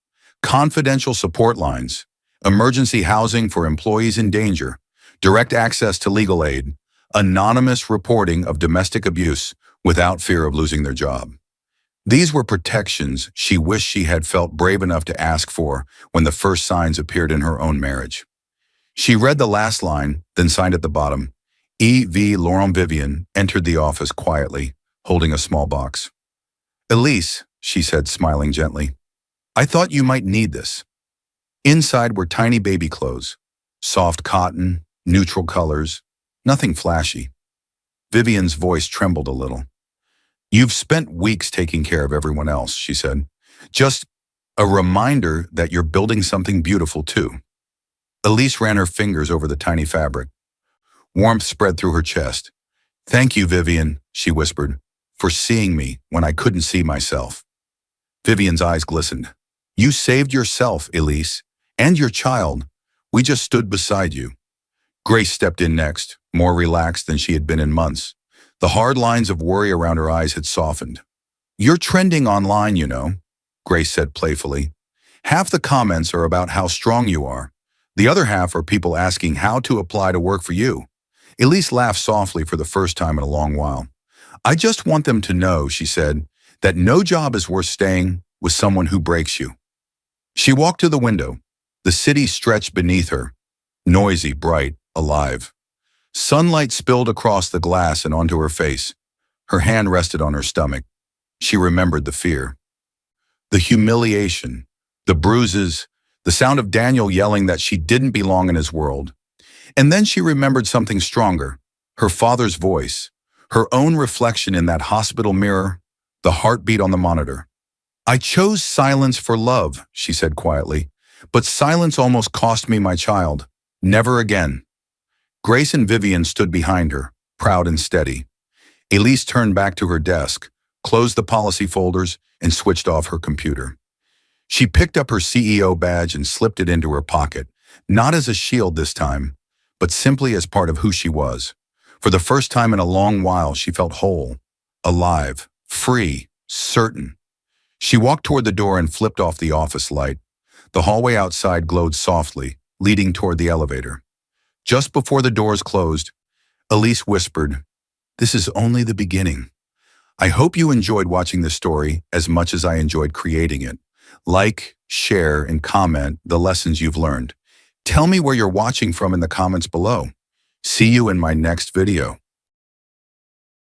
Speaker 1: confidential support lines, emergency housing for employees in danger, direct access to legal aid, anonymous reporting of domestic abuse without fear of losing their job. These were protections she wished she had felt brave enough to ask for when the first signs appeared in her own marriage. She read the last line, then signed at the bottom. E.V. Laurent Vivian entered the office quietly, holding a small box. "Elise," she said, smiling gently, "I thought you might need this." Inside were tiny baby clothes, soft cotton, neutral colors, nothing flashy. Vivian's voice trembled a little. "You've spent weeks taking care of everyone else," she said. "Just a reminder that you're building something beautiful too." Elise ran her fingers over the tiny fabric. Warmth spread through her chest. "Thank you, Vivian," she whispered, "for seeing me when I couldn't see myself." Vivian's eyes glistened. "You saved yourself, Elise, and your child. We just stood beside you." Grace stepped in next, more relaxed than she had been in months. The hard lines of worry around her eyes had softened. "You're trending online, you know," Grace said playfully. "Half the comments are about how strong you are. The other half are people asking how to apply to work for you." Elise laughed softly for the first time in a long while. "I just want them to know," she said, "that no job is worth staying with someone who breaks you." She walked to the window. The city stretched beneath her, noisy, bright, alive. Sunlight spilled across the glass and onto her face. Her hand rested on her stomach. She remembered the fear. The humiliation, the bruises, the sound of Daniel yelling that she didn't belong in his world. And then she remembered something stronger, her father's voice, her own reflection in that hospital mirror, the heartbeat on the monitor. "I chose silence for love," she said quietly, "but silence almost cost me my child. Never again." Grace and Vivian stood behind her, proud and steady. Elise turned back to her desk, closed the policy folders, and switched off her computer. She picked up her CEO badge and slipped it into her pocket, not as a shield this time, but simply as part of who she was. For the first time in a long while, she felt whole, alive, free, certain. She walked toward the door and flipped off the office light. The hallway outside glowed softly, leading toward the elevator. Just before the doors closed, Elise whispered, "This is only the beginning." I hope you enjoyed watching this story as much as I enjoyed creating it. Like, share, and comment the lessons you've learned. Tell me where you're watching from in the comments below. See you in my next video.